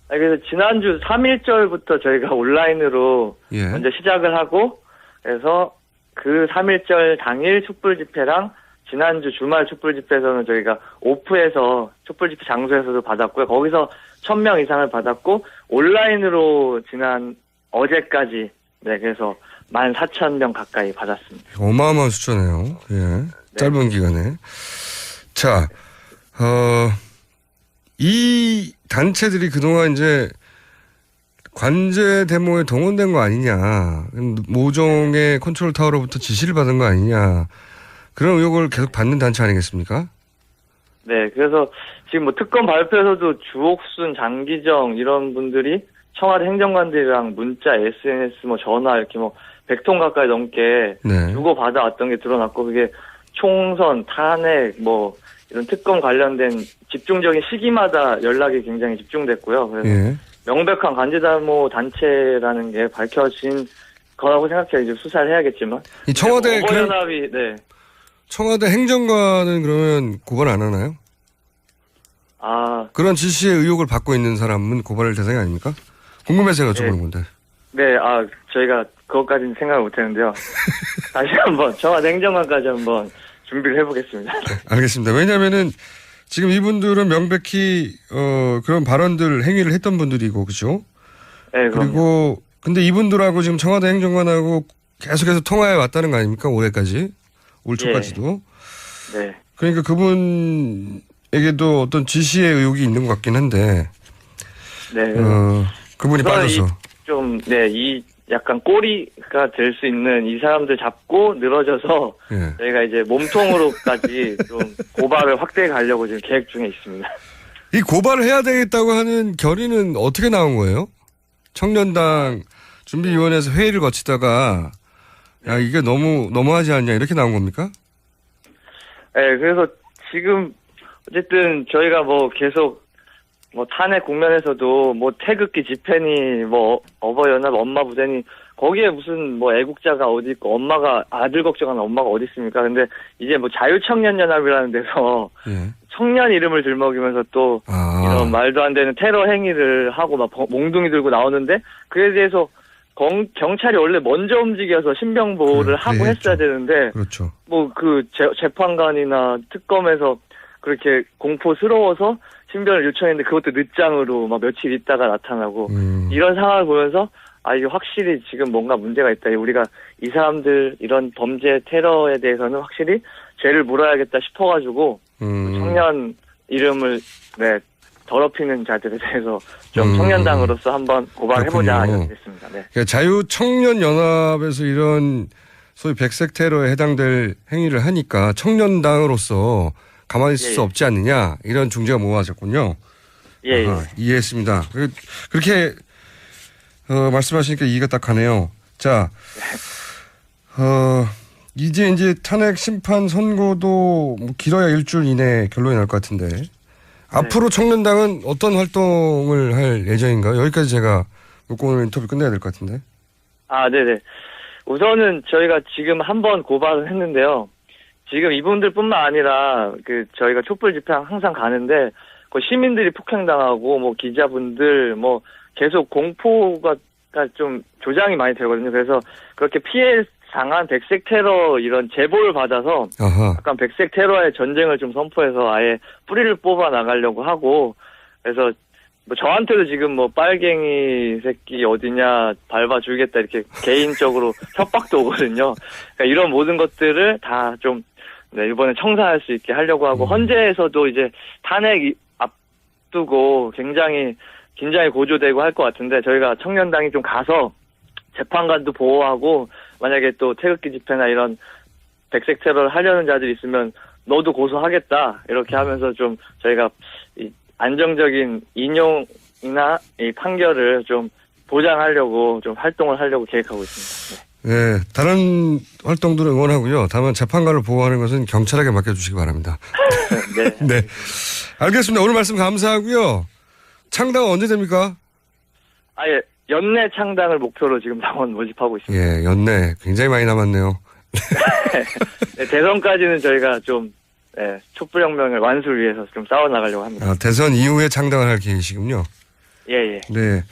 그래서 지난주 3.1절부터 저희가 온라인으로 예. 먼저 시작을 하고 그래서 그 3.1절 당일 촛불 집회랑 지난주 주말 촛불 집회에서는 저희가 오프에서 촛불 집회 장소에서도 받았고요. 거기서 1,000명 이상을 받았고 온라인으로 지난 어제까지 네 그래서 14,000명 가까이 받았습니다. 어마어마한 숫자네요. 예. 짧은 기간에. 자, 이 단체들이 그동안 이제 관제 데모에 동원된 거 아니냐. 모종의 컨트롤 타워로부터 지시를 받은 거 아니냐. 그런 의혹을 계속 받는 단체 아니겠습니까? 네, 그래서 지금 뭐 특검 발표에서도 주옥순, 장기정 이런 분들이 청와대 행정관들이랑 문자, SNS, 뭐 전화 이렇게 뭐 100통 가까이 넘게 네. 주고받아 왔던 게 드러났고 그게 총선, 탄핵, 뭐 이런 특검 관련된 집중적인 시기마다 연락이 굉장히 집중됐고요. 그래서 예. 명백한 관제담모 단체라는 게 밝혀진 거라고 생각해요. 이제 수사를 해야겠지만. 이 청와대 어버연합이 네. 청와대 행정관은 그러면 고발 안 하나요? 그런 지시의 의혹을 받고 있는 사람은 고발 대상이 아닙니까? 궁금해서 여쭤보는 건데. 네, 저희가 그것까지는 생각을 못 했는데요. 다시 한번 청와대 행정관까지 한번 준비를 해보겠습니다. 알겠습니다. 왜냐면은 지금 이분들은 명백히 그런 발언들 행위를 했던 분들이고 그죠? 네, 그리고 근데 이분들하고 지금 청와대 행정관하고 계속해서 통화해 왔다는 거 아닙니까? 올해까지 올 초까지도. 네. 그러니까 그분 씨에게도 어떤 지시의 의혹이 있는 것 같긴 한데. 네. 그분이 빠져서. 이 약간 꼬리가 될 수 있는 이 사람들 잡고 늘어져서 예. 저희가 이제 몸통으로까지 좀 고발을 확대해 가려고 지금 계획 중에 있습니다. 이 고발을 해야 되겠다고 하는 결의는 어떻게 나온 거예요? 청년당 준비위원회에서 회의를 거치다가 야 이게 너무하지 않냐 이렇게 나온 겁니까? 네, 그래서 지금 어쨌든 저희가 뭐 계속 뭐 탄핵 국면에서도 뭐 태극기 집회니 뭐 어버이연합 엄마 부대니 거기에 무슨 뭐 애국자가 어디 있고 엄마가 아들 걱정하는 엄마가 어디 있습니까? 근데 이제 뭐 자유청년연합이라는 데서 청년 이름을 들먹이면서 또 이런 말도 안 되는 테러 행위를 하고 막 몽둥이 들고 나오는데 그에 대해서 경찰이 원래 먼저 움직여서 신병 보호를 하고 했어야 되는데 그렇죠. 뭐 그 재판관이나 특검에서 그렇게 공포스러워서 신변을 요청했는데 그것도 늦장으로 막 며칠 있다가 나타나고 이런 상황을 보면서 이게 확실히 지금 뭔가 문제가 있다. 우리가 이 사람들 이런 범죄 테러에 대해서는 확실히 죄를 물어야겠다 싶어가지고 청년 이름을 더럽히는 자들에 대해서 좀 청년당으로서 한번 고발해보자 이렇게 됐습니다. 네. 그러니까 자유청년연합에서 이런 소위 백색 테러에 해당될 행위를 하니까 청년당으로서 가만히 있을 수 없지 않느냐 이런 중재가 모아졌군요. 예. 이해했습니다. 그렇게 말씀하시니까 이해가 딱 가네요. 자, 이제 탄핵 심판 선고도 뭐 길어야 일주일 이내 결론이 날 것 같은데 앞으로 청년당은 어떤 활동을 할 예정인가요? 여기까지 제가 묻고 오늘 인터뷰 끝내야 될 것 같은데. 네네. 우선은 저희가 지금 한번 고발을 했는데요. 지금 이분들뿐만 아니라 저희가 촛불 집회 항상 가는데 그 시민들이 폭행당하고 뭐 기자분들 뭐 계속 공포가 좀 조장이 많이 되거든요. 그래서 그렇게 피해 당한 백색 테러 이런 제보를 받아서 약간 백색 테러의 전쟁을 좀 선포해서 아예 뿌리를 뽑아 나가려고 하고 그래서 뭐 저한테도 지금 뭐 빨갱이 새끼 어디냐 밟아 주겠다 이렇게 개인적으로 협박도 오거든요. 그러니까 이런 모든 것들을 다 좀 이번에 청산할 수 있게 하려고 하고 헌재에서도 이제 탄핵 앞두고 굉장히 긴장이 고조되고 할 것 같은데 저희가 청년당이 좀 가서 재판관도 보호하고 만약에 또 태극기 집회나 이런 백색 테러를 하려는 자들이 있으면 너도 고소하겠다 이렇게 하면서 좀 저희가 이 안정적인 인용이나 이 판결을 좀 보장하려고 좀 활동을 하려고 계획하고 있습니다. 네, 다른 활동들을 응원하고요. 다만 재판관을 보호하는 것은 경찰에게 맡겨주시기 바랍니다. 네, 알겠습니다. 오늘 말씀 감사하고요. 창당은 언제 됩니까? 연내 창당을 목표로 지금 당원 모집하고 있습니다. 예, 연내 굉장히 많이 남았네요. 네, 대선까지는 저희가 좀 촛불혁명을 완수를 위해서 좀 싸워나가려고 합니다. 대선 이후에 창당을 할 계획이시군요. 예. 네,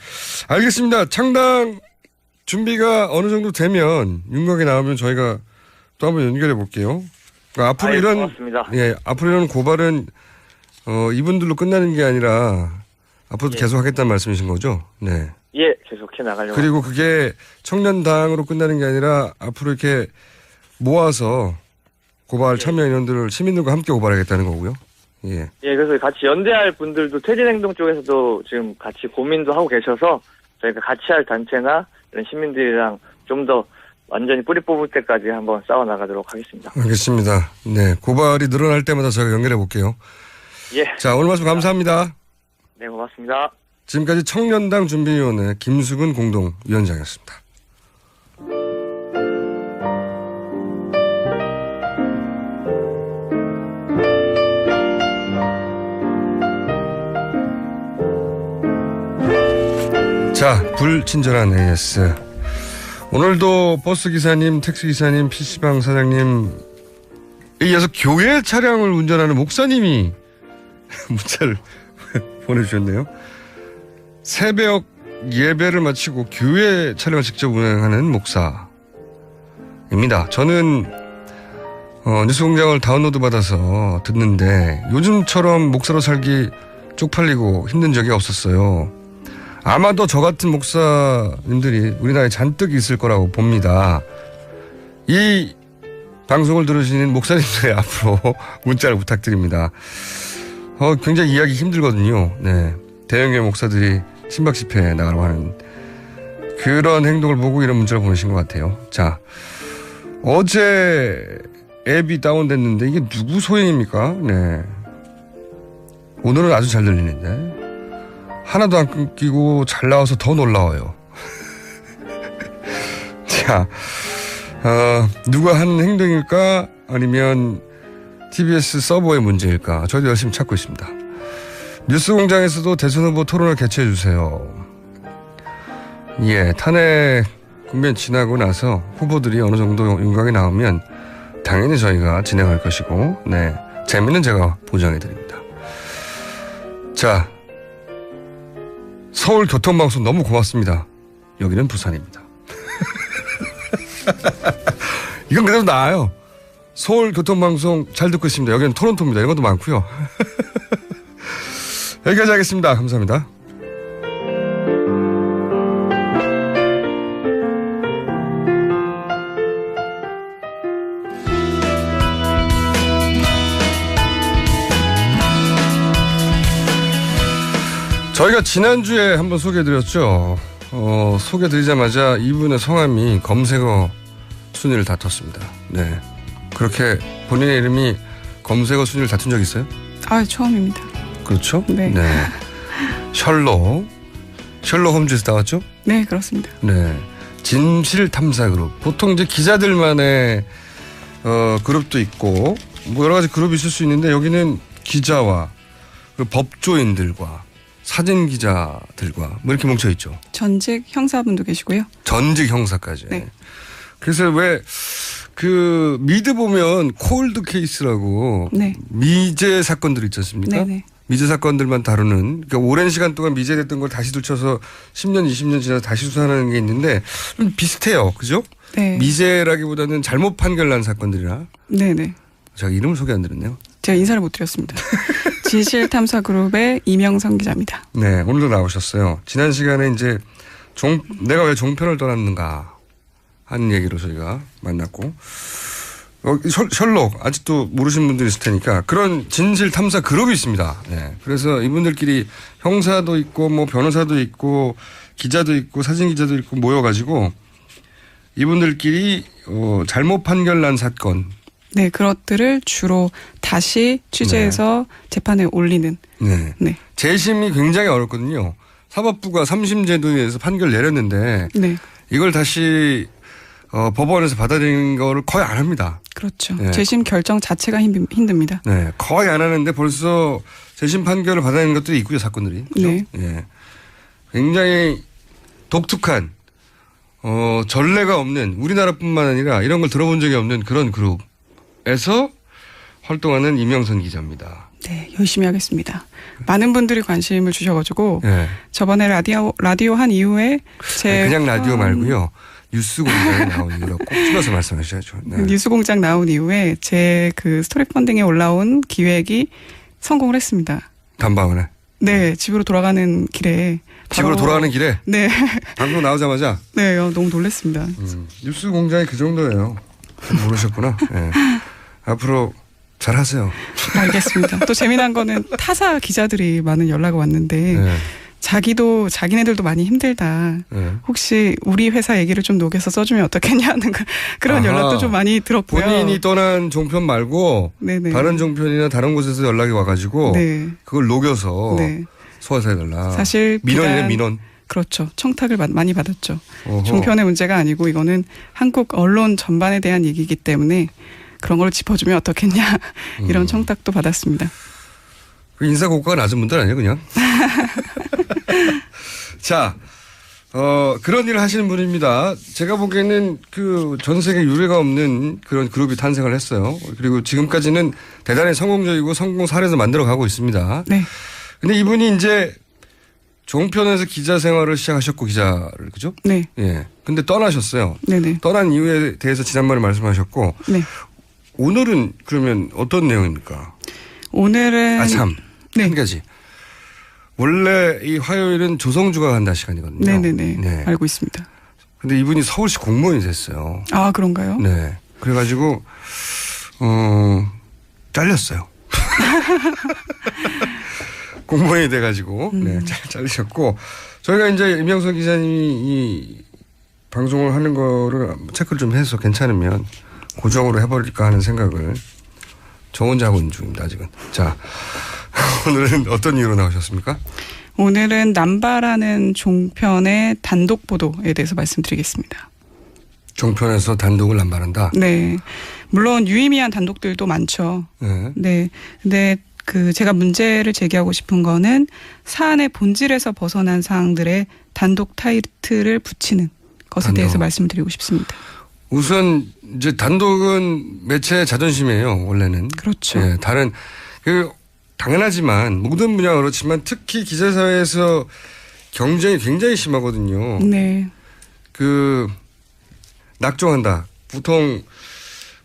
알겠습니다. 창당 준비가 어느 정도 되면 윤곽에 나오면 저희가 또 한번 연결해 볼게요. 그러니까 앞으로 고맙습니다. 앞으로 이런 고발은 이분들로 끝나는 게 아니라 앞으로도 계속 하겠다는 말씀이신 거죠? 네. 예, 계속해 나가려고. 그리고 그게 청년당으로 끝나는 게 아니라 앞으로 이렇게 모아서 고발 참여 인원들을 시민들과 함께 고발하겠다는 거고요. 예. 그래서 같이 연대할 분들도 퇴진행동 쪽에서도 지금 같이 고민도 하고 계셔서 저희가 같이 할 단체나 이런 시민들이랑 좀 더 완전히 뿌리 뽑을 때까지 한번 싸워 나가도록 하겠습니다. 알겠습니다. 네, 고발이 늘어날 때마다 저희가 연결해 볼게요. 예. 자, 오늘 말씀 감사합니다. 네, 고맙습니다. 지금까지 청년당 준비위원회 김수근 공동위원장이었습니다. 자, 불친절한 AS. 오늘도 버스기사님, 택시기사님, PC방 사장님, 이어서 교회 차량을 운전하는 목사님이 문자를 보내주셨네요. 새벽 예배를 마치고 교회 차량을 직접 운행하는 목사입니다. 저는 뉴스공장을 다운로드 받아서 듣는데 요즘처럼 목사로 살기 쪽팔리고 힘든 적이 없었어요. 아마도 저 같은 목사님들이 우리나라에 잔뜩 있을 거라고 봅니다. 이 방송을 들으시는 목사님들의 앞으로 문자를 부탁드립니다. 굉장히 이해하기 힘들거든요. 네. 대형교회 목사들이 친박 집회에 나가라고 하는 그런 행동을 보고 이런 문자를 보내신 것 같아요. 자, 어제 앱이 다운됐는데 이게 누구 소행입니까? 네. 오늘은 아주 잘 들리는데 하나도 안 끊기고 잘 나와서 더 놀라워요. 자, 누가 하는 행동일까? 아니면 TBS 서버의 문제일까? 저희도 열심히 찾고 있습니다. 뉴스공장에서도 대선 후보 토론을 개최해 주세요. 예, 탄핵 국면 지나고 나서 후보들이 어느 정도 윤곽이 나오면 당연히 저희가 진행할 것이고, 네, 재미는 제가 보장해 드립니다. 자, 서울교통방송 너무 고맙습니다. 여기는 부산입니다. 이건 그래도 나아요. 서울교통방송 잘 듣고 있습니다. 여기는 토론토입니다. 이런 것도 많고요. 여기까지 하겠습니다. 감사합니다. 저희가 지난주에 한번 소개해드렸죠. 소개해드리자마자 이분의 성함이 검색어 순위를 다퉜습니다. 네. 그렇게 본인의 이름이 검색어 순위를 다툰 적 있어요? 아, 처음입니다. 그렇죠? 네. 셜록 홈즈에서 나왔죠? 네, 그렇습니다. 네. 진실탐사그룹. 보통 이제 기자들만의 그룹도 있고 뭐 여러 가지 그룹이 있을 수 있는데 여기는 기자와 법조인들과 사진 기자들과 뭐 이렇게 뭉쳐 있죠. 전직 형사분도 계시고요. 전직 형사까지. 네. 그래서 왜 그 미드 보면 콜드 케이스라고 네. 미제 사건들 있지 않습니까? 네네. 미제 사건들만 다루는, 그러니까 오랜 시간 동안 미제됐던 걸 다시 들춰서 10년, 20년 지나서 다시 수사하는 게 있는데 좀 비슷해요. 그죠? 네. 미제라기보다는 잘못 판결난 사건들이라. 네네. 제가 이름을 소개 안 드렸네요. 제가 인사를 못 드렸습니다. 진실탐사그룹의 이명선 기자입니다. 네, 오늘도 나오셨어요. 지난 시간에 이제 내가 왜 종편을 떠났는가 하는 얘기로 저희가 만났고, 셜록 아직도 모르시는 분들이 있을 테니까 그런 진실 탐사 그룹이 있습니다. 네, 그래서 이분들끼리 형사도 있고 뭐 변호사도 있고 기자도 있고 사진 기자도 있고 모여가지고 이분들끼리 잘못 판결난 사건. 네, 그것들을 주로 다시 취재해서 재판에 올리는. 네. 네. 재심이 굉장히 어렵거든요. 사법부가 3심 제도에서 판결 내렸는데 네. 이걸 다시 법원에서 받아들이는 거를 거의 안 합니다. 그렇죠. 네. 재심 결정 자체가 힘듭니다. 네, 거의 안 하는데 벌써 재심 판결을 받아내는 것들이 있고요, 사건들이. 그렇죠? 네. 네. 굉장히 독특한 전례가 없는, 우리나라뿐만 아니라 이런 걸 들어본 적이 없는 그런 그룹에서 활동하는 이명선 기자입니다. 네, 열심히 하겠습니다. 많은 분들이 관심을 주셔가지고 네. 저번에 라디오 한 이후에 그냥 라디오 말고요. 뉴스공장에 나온 이유로 꼭 집어서 말씀하셔야죠. 네. 뉴스공장 나온 이후에 제 그 스토리 펀딩에 올라온 기획이 성공을 했습니다. 단방울에. 네, 집으로 돌아가는 길에. 집으로 돌아가는 길에? 네. 방송 나오자마자? 네, 너무 놀랐습니다. 뉴스공장이 그 정도예요. 모르셨구나. 네. 앞으로 잘하세요. 알겠습니다. 또 재미난 거는 타사 기자들이 많은 연락이 왔는데 네. 자기네들도 많이 힘들다. 네. 혹시 우리 회사 얘기를 좀 녹여서 써주면 어떻겠냐는 그런 연락도 좀 많이 들었고요. 본인이 떠난 종편 말고 네네. 다른 종편이나 다른 곳에서 연락이 와가지고 네. 그걸 녹여서 네. 소화해서 해달라. 사실 민원이네 민원. 그렇죠. 청탁을 많이 받았죠. 어허. 종편의 문제가 아니고 이거는 한국 언론 전반에 대한 얘기이기 때문에 그런 걸 짚어주면 어떻겠냐 이런 청탁도 받았습니다. 인사 고가가 낮은 분들 아니에요 그냥? 자, 그런 일을 하시는 분입니다. 제가 보기에는 그 전 세계 유례가 없는 그런 그룹이 탄생을 했어요. 그리고 지금까지는 대단히 성공적이고 성공 사례도 만들어가고 있습니다. 네. 근데 이분이 이제 종편에서 기자 생활을 시작하셨고 기자를 그죠? 네. 예. 근데 떠나셨어요. 네네. 떠난 이유에 대해서 지난번에 말씀하셨고. 네. 오늘은 그러면 어떤 내용입니까? 오늘은 네. 한 가지. 원래 이 화요일은 조성주가 간다 시간이거든요. 네네네. 네. 알고 있습니다. 근데 이분이 서울시 공무원이 됐어요. 아, 그런가요? 네. 그래가지고 잘렸어요. 공무원이 돼가지고 네, 잘리셨고 저희가 이제 임영석 기자님이 이 방송을 하는 거를 체크를 좀 해서 괜찮으면 고정으로 해버릴까 하는 생각을 저 혼자 하고 있는 중입니다. 아직은. 자, 오늘은 어떤 이유로 나오셨습니까? 오늘은 남바라는 종편의 단독 보도에 대해서 말씀드리겠습니다. 종편에서 단독을 남발한다? 네. 물론 유의미한 단독들도 많죠. 네. 네. 근데 제가 문제를 제기하고 싶은 거는 사안의 본질에서 벗어난 사항들의 단독 타이틀을 붙이는 것에 대해서 말씀을 드리고 싶습니다. 우선 이제 단독은 매체의 자존심이에요. 원래는. 그렇죠. 네, 다른 당연하지만 모든 분야가 그렇지만 특히 기자사회에서 경쟁이 굉장히 심하거든요. 네. 낙종한다. 보통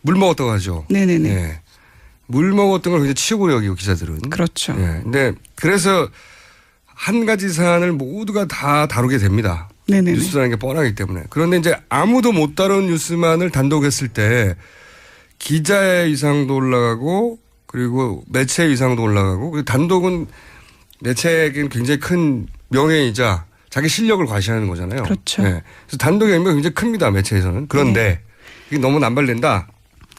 물 먹었다고 하죠. 네네네. 네. 물 먹었던 걸 굉장히 치욕으로 여기고 기자들은. 그렇죠. 네. 근데 그래서 한 가지 사안을 모두가 다 다루게 됩니다. 네네네. 뉴스라는 게 뻔하기 때문에. 그런데 이제 아무도 못 다룬 뉴스만을 단독했을 때 기자의 위상도 올라가고 그리고 매체의 위상도 올라가고 그리고 단독은 매체에게는 굉장히 큰 명예이자 자기 실력을 과시하는 거잖아요. 그렇죠. 네. 그래서 단독의 의미가 굉장히 큽니다. 매체에서는. 그런데 이게 너무 남발된다.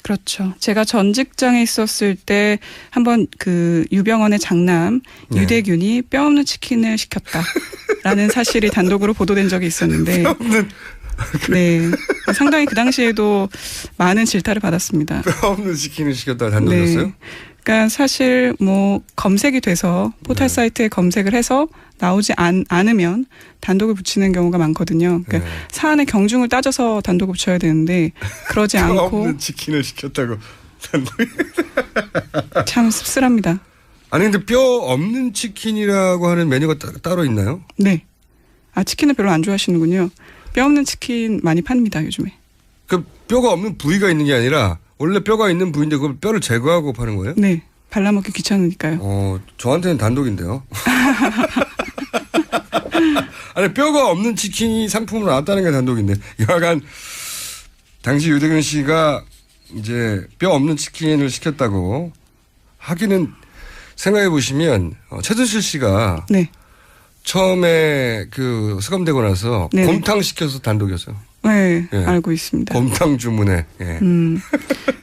그렇죠. 제가 전 직장에 있었을 때 한번 유병원의 장남 유대균이 뼈 없는 치킨을 시켰다라는 사실이 단독으로 보도된 적이 있었는데 뼈 없는 네. 상당히 그 당시에도 많은 질타를 받았습니다. 뼈 없는 치킨을 시켰다 단독이었어요? 네. 그러니까 사실 검색이 돼서 포털 사이트에 검색을 해서 나오지 않으면 단독을 붙이는 경우가 많거든요. 그러니까 사안의 경중을 따져서 단독을 붙여야 되는데 그러지 않고 뼈 없는 치킨을 시켰다고 단독. 참 씁쓸합니다. 아니 근데 뼈 없는 치킨이라고 하는 메뉴가 따로 있나요? 네. 치킨을 별로 안 좋아하시는군요. 뼈 없는 치킨 많이 팝니다 요즘에. 그 뼈가 없는 부위가 있는 게 아니라 원래 뼈가 있는 부위인데 그걸 뼈를 제거하고 파는 거예요? 네. 발라먹기 귀찮으니까요. 저한테는 단독인데요. 아니 뼈가 없는 치킨이 상품으로 나왔다는 게 단독인데 여하간 당시 유대균 씨가 이제 뼈 없는 치킨을 시켰다고 하기는 생각해 보시면 최순실 씨가 처음에 수감되고 나서 곰탕 시켜서 단독이었어요. 네, 알고 있습니다. 곰탕 주문에. 예.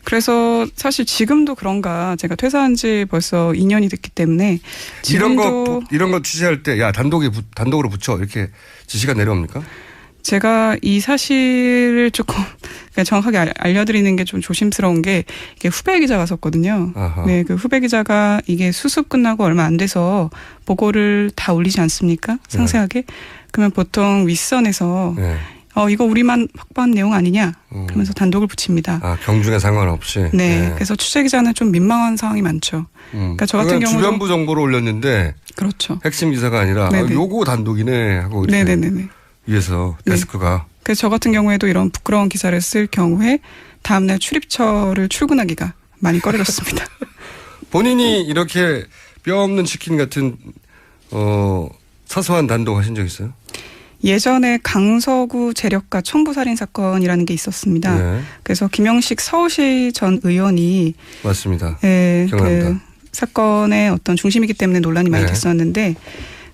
그래서 사실 지금도 그런가 제가 퇴사한 지 벌써 2년이 됐기 때문에 지금도 이런 거 취재할 때 야 단독으로 붙여 이렇게 지시가 내려옵니까? 제가 이 사실을 조금 정확하게 알려드리는 게 좀 조심스러운 게 이게 후배 기자가 썼거든요. 아하. 네, 그 후배 기자가 이게 수습 끝나고 얼마 안 돼서 보고를 다 올리지 않습니까? 상세하게. 그러면 보통 윗선에서 이거 우리만 확보한 내용 아니냐? 그러면서 단독을 붙입니다. 경중에 상관없이. 네, 그래서 취재 기자는 좀 민망한 상황이 많죠. 그러니까 저 같은 경우도 주변부 정보를 올렸는데, 그렇죠. 핵심 기사가 아니라 요거 단독이네 하고 네네네. 위에서 데스크가. 그래서 저 같은 경우에도 이런 부끄러운 기사를 쓸 경우에 다음날 출입처를 출근하기가 많이 꺼려졌습니다. 본인이 이렇게 뼈 없는 치킨 같은 사소한 단독 하신 적 있어요? 예전에 강서구 재력가 청부살인 사건이라는 게 있었습니다. 네. 그래서 김영식 서울시 전 의원이 맞습니다. 네, 그 사건의 어떤 중심이기 때문에 논란이 많이 됐었는데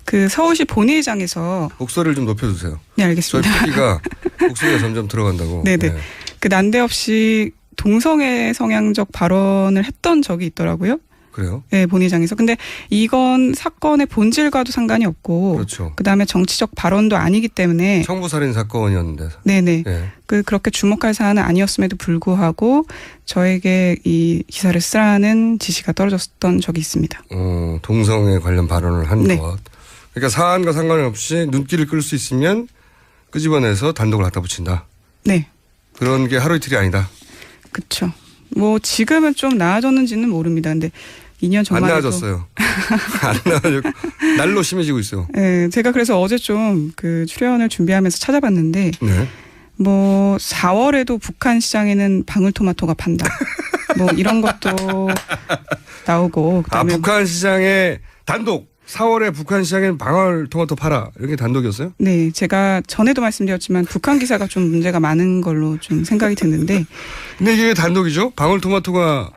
그 서울시 본회의장에서 목소리를 좀 높여주세요. 네, 알겠습니다. 저희 PD가 목소리가 점점 들어간다고. 네네. 그 난데없이 동성애 성향적 발언을 했던 적이 있더라고요. 그래요? 네, 본회의장에서. 근데 이건 사건의 본질과도 상관이 없고, 그렇죠. 그다음에 정치적 발언도 아니기 때문에 청부살인 사건이었는데, 네네. 네. 그렇게 주목할 사안은 아니었음에도 불구하고 저에게 이 기사를 쓰라는 지시가 떨어졌던 적이 있습니다. 동성애 관련 발언을 한 것. 그러니까 사안과 상관없이 눈길을 끌 수 있으면 끄집어내서 단독을 갖다 붙인다. 네. 그런 게 하루 이틀이 아니다. 그렇죠. 지금은 좀 나아졌는지는 모릅니다. 근데 2년 전만 안 나아졌어요. 안 나아졌고 날로 심해지고 있어요. 네, 제가 그래서 어제 좀 출연을 준비하면서 찾아봤는데 4월에도 북한 시장에는 방울토마토가 판다. 이런 것도 나오고. 북한 시장에 단독. 4월에 북한 시장에는 방울토마토 팔아. 이렇게 단독이었어요? 네. 제가 전에도 말씀드렸지만 북한 기사가 좀 문제가 많은 걸로 좀 생각이 드는데. 근데 이게 단독이죠? 방울토마토가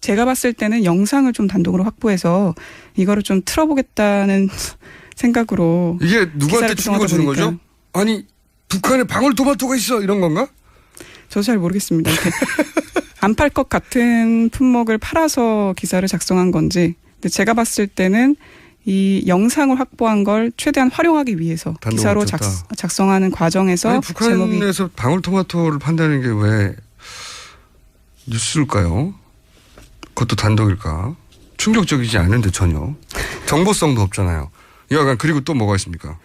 제가 봤을 때는 영상을 좀 단독으로 확보해서 이거를 좀 틀어보겠다는 생각으로. 이게 누구한테 충격을 주는 거죠? 아니 북한에 방울토마토가 있어 이런 건가? 저도 잘 모르겠습니다. 안 팔 것 같은 품목을 팔아서 기사를 작성한 건지. 근데 제가 봤을 때는 이 영상을 확보한 걸 최대한 활용하기 위해서 기사로 작성하는 과정에서 아니, 북한에서 방울토마토를 판다는 게 왜 뉴스일까요? 그것도 단독일까? 충격적이지 않은데 전혀. 정보성도 없잖아요. 여하간 그리고 또 뭐가 있습니까?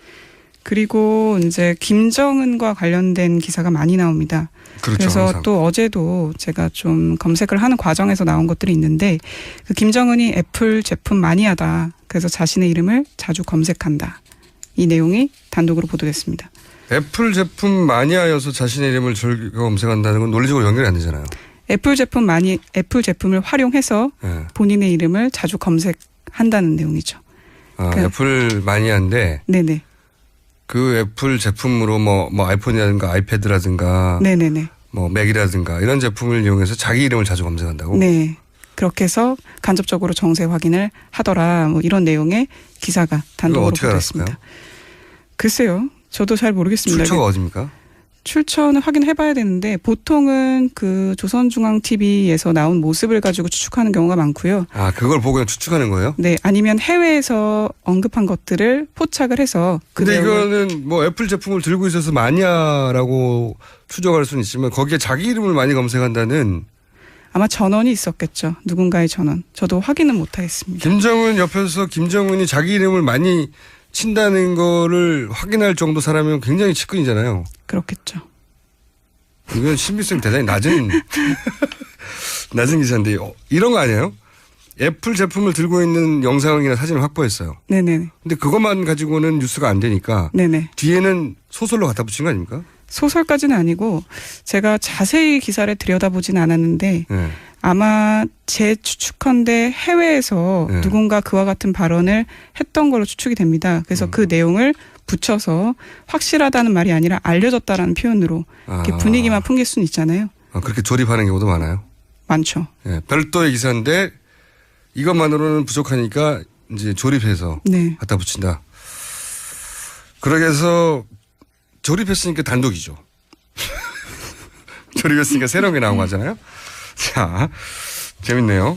그리고 이제 김정은과 관련된 기사가 많이 나옵니다. 그렇죠, 그래서 항상. 또 어제도 제가 좀 검색을 하는 과정에서 나온 것들이 있는데 그 김정은이 애플 제품 마니아다. 그래서 자신의 이름을 자주 검색한다. 이 내용이 단독으로 보도됐습니다. 애플 제품 마니아여서 자신의 이름을 즐겨 검색한다는 건 논리적으로 연결이 안 되잖아요. 애플 제품을 활용해서 네. 본인의 이름을 자주 검색한다는 내용이죠. 아, 그러니까 애플 마니아인데. 네네. 그 애플 제품으로 뭐 아이폰이라든가 아이패드라든가. 네네네. 뭐 맥이라든가 이런 제품을 이용해서 자기 이름을 자주 검색한다고? 네. 그렇게 해서 간접적으로 정세 확인을 하더라. 뭐 이런 내용의 기사가 단독으로 보도됐습니다. 글쎄요. 저도 잘 모르겠습니다. 출처가 어디입니까? 출처는 확인해봐야 되는데 보통은 그 조선중앙TV에서 나온 모습을 가지고 추측하는 경우가 많고요. 아, 그걸 보고 그냥 추측하는 거예요? 네. 아니면 해외에서 언급한 것들을 포착을 해서 근데 이거는 뭐 애플 제품을 들고 있어서 마니아라고 추정할 수는 있지만 거기에 자기 이름을 많이 검색한다는 아마 전원이 있었겠죠. 누군가의 전원. 저도 확인은 못하겠습니다. 김정은 옆에서 김정은이 자기 이름을 많이 친다는 거를 확인할 정도 사람이면 굉장히 측근이잖아요. 그렇겠죠. 이건 신빙성이 대단히 낮은 기사인데 이런 거 아니에요? 애플 제품을 들고 있는 영상이나 사진을 확보했어요. 네네. 근데 그것만 가지고는 뉴스가 안 되니까 네네. 뒤에는 소설로 갖다 붙인 거 아닙니까? 소설까지는 아니고 제가 자세히 기사를 들여다보진 않았는데 네. 아마 제 추측컨대 해외에서 네. 누군가 그와 같은 발언을 했던 걸로 추측이 됩니다. 그래서 그 내용을 붙여서 확실하다는 말이 아니라 알려졌다라는 표현으로 이렇게 분위기만 풍길 수는 있잖아요. 그렇게 조립하는 경우도 많아요? 많죠. 네, 별도의 기사인데 이것만으로는 부족하니까 이제 조립해서 네. 갖다 붙인다. 그러게 해서 조립했으니까 단독이죠. 조립했으니까 새로운 게 나온 거잖아요. 자, 재밌네요.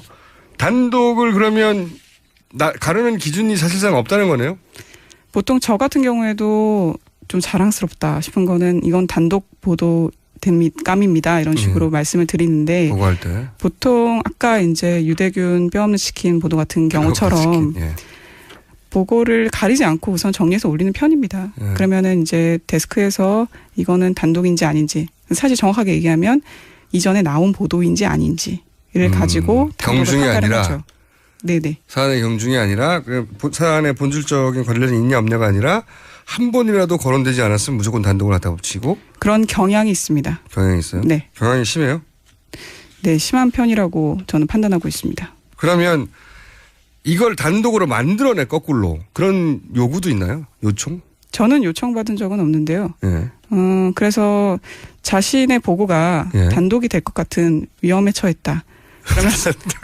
단독을 그러면 가르는 기준이 사실상 없다는 거네요? 보통 저 같은 경우에도 좀 자랑스럽다 싶은 거는 이건 단독 보도 감입니다. 이런 식으로 말씀을 드리는데 보고할 때 보통 아까 이제 유대균 뼈 없는 치킨 보도 같은 경우처럼 보고를 가리지 않고 우선 정리해서 올리는 편입니다. 그러면은 이제 데스크에서 이거는 단독인지 아닌지 사실 정확하게 얘기하면 이전에 나온 보도인지 아닌지를 가지고 경중이 아니라 거죠. 네네. 사안의 경중이 아니라 사안의 본질적인 관련이 있냐 없냐가 아니라 한 번이라도 거론되지 않았으면 무조건 단독을 갖다 붙이고 그런 경향이 있습니다. 경향이 있어요? 네. 경향이 심해요? 네, 심한 편이라고 저는 판단하고 있습니다. 그러면 이걸 단독으로 만들어내 거꾸로 그런 요구도 있나요? 요청? 저는 요청받은 적은 없는데요. 예. 그래서 자신의 보고가 단독이 될 것 같은 위험에 처했다. 그러면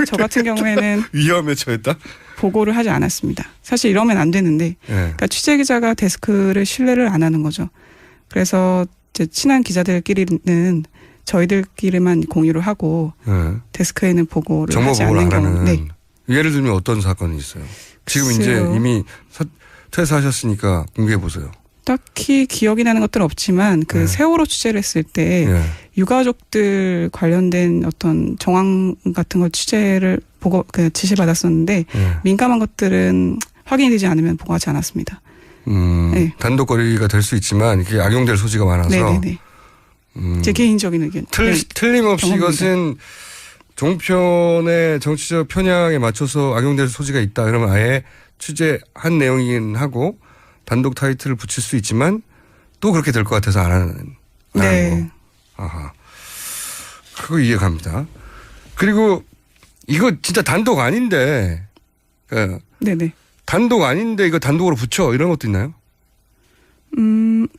저 같은 경우에는 위험에 처했다? 보고를 하지 않았습니다. 사실 이러면 안 되는데 그러니까 취재기자가 데스크를 신뢰를 안 하는 거죠. 그래서 이제 친한 기자들끼리는 저희들끼리만 공유를 하고 데스크에는 보고를 하지 않는 경우. 네. 예를 들면 어떤 사건이 있어요? 지금 이제 이미 퇴사하셨으니까 공개해 보세요. 딱히 기억이 나는 것들은 없지만 그 세월호 취재를 했을 때 유가족들 관련된 어떤 정황 같은 걸 취재를 보고 지시받았었는데 민감한 것들은 확인이 되지 않으면 보고하지 않았습니다. 네. 단독 거리가 될 수 있지만 이게 악용될 소지가 많아서. 네네네. 제 개인적인 의견. 틀림없이 이것은 종편의 정치적 편향에 맞춰서 악용될 소지가 있다. 그러면 아예 취재한 내용이긴 하고 단독 타이틀을 붙일 수 있지만 또 그렇게 될 것 같아서 안 하는 거. 아하. 그거 이해갑니다. 그리고 이거 진짜 단독 아닌데. 네네. 단독 아닌데 이거 단독으로 붙여 이런 것도 있나요?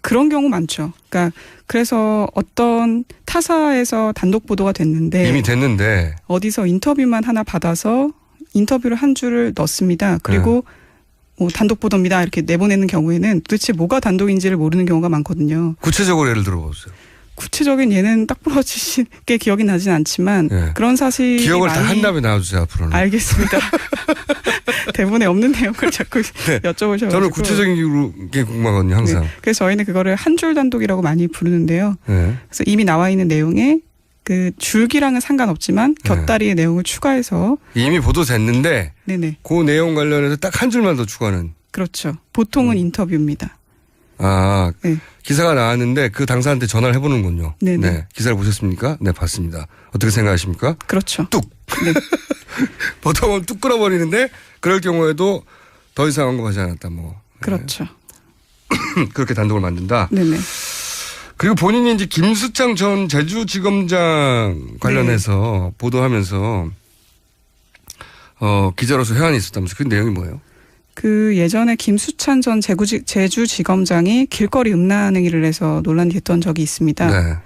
그런 경우 많죠. 그러니까 그래서 어떤 타사에서 단독 보도가 됐는데 이미 됐는데 어디서 인터뷰만 하나 받아서 인터뷰를 한 줄을 넣습니다. 그리고 뭐 단독 보도입니다 이렇게 내보내는 경우에는 도대체 뭐가 단독인지를 모르는 경우가 많거든요. 구체적으로 예를 들어보세요. 구체적인 예는 딱 부러지게 기억이 나진 않지만 그런 사실이 기억을 다 한 다음에 나와주세요 앞으로는. 알겠습니다. 대본에 없는 내용을 자꾸 여쭤보셔가지고 저는 구체적인 게 궁금하거든요 항상. 네. 그래서 저희는 그거를 한 줄 단독이라고 많이 부르는데요. 그래서 이미 나와 있는 내용에 그 줄기랑은 상관없지만 곁다리의 내용을 추가해서 이미 보도됐는데 네네. 그 내용 관련해서 딱 한 줄만 더 추가하는. 그렇죠. 보통은 인터뷰입니다. 아, 기사가 나왔는데 그 당사자한테 전화를 해보는군요. 네네. 네. 기사를 보셨습니까? 네, 봤습니다. 어떻게 생각하십니까? 그렇죠. 뚝. 네. 보통은 뚝 끌어버리는데 그럴 경우에도 더 이상 언급하지 않았다. 뭐. 그렇죠. 그렇게 단독을 만든다. 네네. 그리고 본인이 이제 김수창 전 제주지검장 관련해서 보도하면서 기자로서 회한이 있었다면서 그 내용이 뭐예요? 그 예전에 김수찬 전 제주지검장이 길거리 음란 행위를 해서 논란이 됐던 적이 있습니다. 네.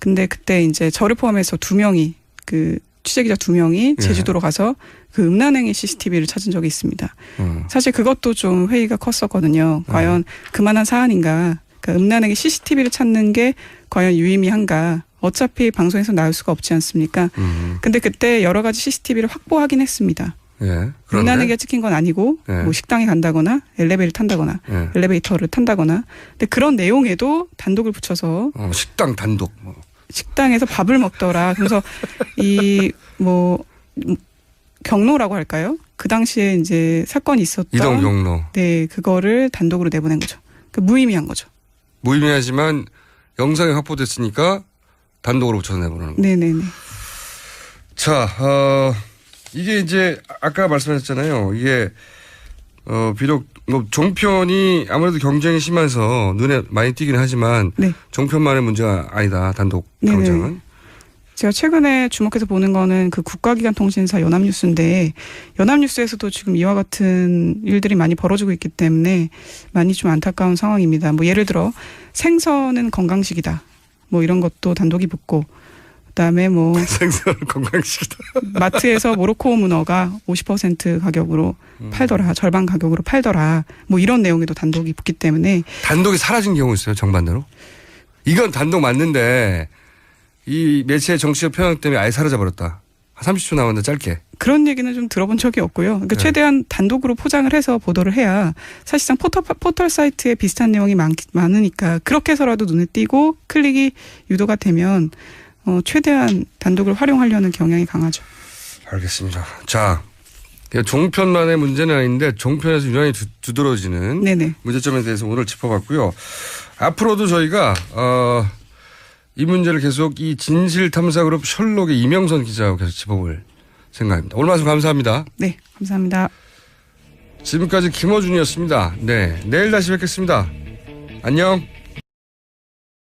근데 그때 이제 저를 포함해서 2명이 그 취재기자 2명이 제주도로 가서 그 음란 행위 CCTV를 찾은 적이 있습니다. 사실 그것도 좀 회의가 컸었거든요. 과연 그만한 사안인가? 그러니까 음란 행위 CCTV를 찾는 게 과연 유의미한가? 어차피 방송에서 나올 수가 없지 않습니까? 근데 그때 여러 가지 CCTV를 확보하긴 했습니다. 음란 행위가 찍힌 건 아니고 뭐 식당에 간다거나 엘리베이터를 탄다거나 엘리베이터를 탄다거나 근데 그런 내용에도 단독을 붙여서 식당 단독 식당에서 밥을 먹더라. 그래서 이 뭐 경로라고 할까요? 그 당시에 이제 사건이 있었던 이동 경로. 네, 그거를 단독으로 내보낸 거죠. 그 무의미한 거죠. 무의미하지만 영상이 확보됐으니까 단독으로 붙여서 내보내는 거. 네네네. 자, 이게 이제 아까 말씀하셨잖아요. 이게 비록 뭐 종편이 아무래도 경쟁이 심해서 눈에 많이 띄기는 하지만 종편만의 문제가 아니다. 단독 강장은. 제가 최근에 주목해서 보는 거는 그 국가기관 통신사 연합뉴스인데 연합뉴스에서도 지금 이와 같은 일들이 많이 벌어지고 있기 때문에 많이 좀 안타까운 상황입니다. 뭐 예를 들어 생선은 건강식이다. 뭐 이런 것도 단독이 붙고 그다음에 뭐 생선은 건강식이다. 마트에서 모로코 문어가 50% 가격으로 팔더라. 절반 가격으로 팔더라. 뭐 이런 내용에도 단독이 붙기 때문에 단독이 사라진 경우 있어요. 정반대로. 이건 단독 맞는데 이 매체의 정치적 편향 때문에 아예 사라져버렸다. 30초 남았는데 짧게. 그런 얘기는 좀 들어본 적이 없고요. 그러니까 최대한 단독으로 포장을 해서 보도를 해야 사실상 포털 사이트에 비슷한 내용이 많으니까 그렇게 해서라도 눈에 띄고 클릭이 유도가 되면 최대한 단독을 활용하려는 경향이 강하죠. 알겠습니다. 자, 종편만의 문제는 아닌데 종편에서 유난히 두드러지는 문제점에 대해서 오늘 짚어봤고요. 앞으로도 저희가 이 문제를 계속 이 진실탐사그룹 셜록의 이명선 기자하고 계속 짚어볼 생각입니다. 오늘 말씀 감사합니다. 네, 감사합니다. 지금까지 김어준이었습니다. 네, 내일 다시 뵙겠습니다. 안녕.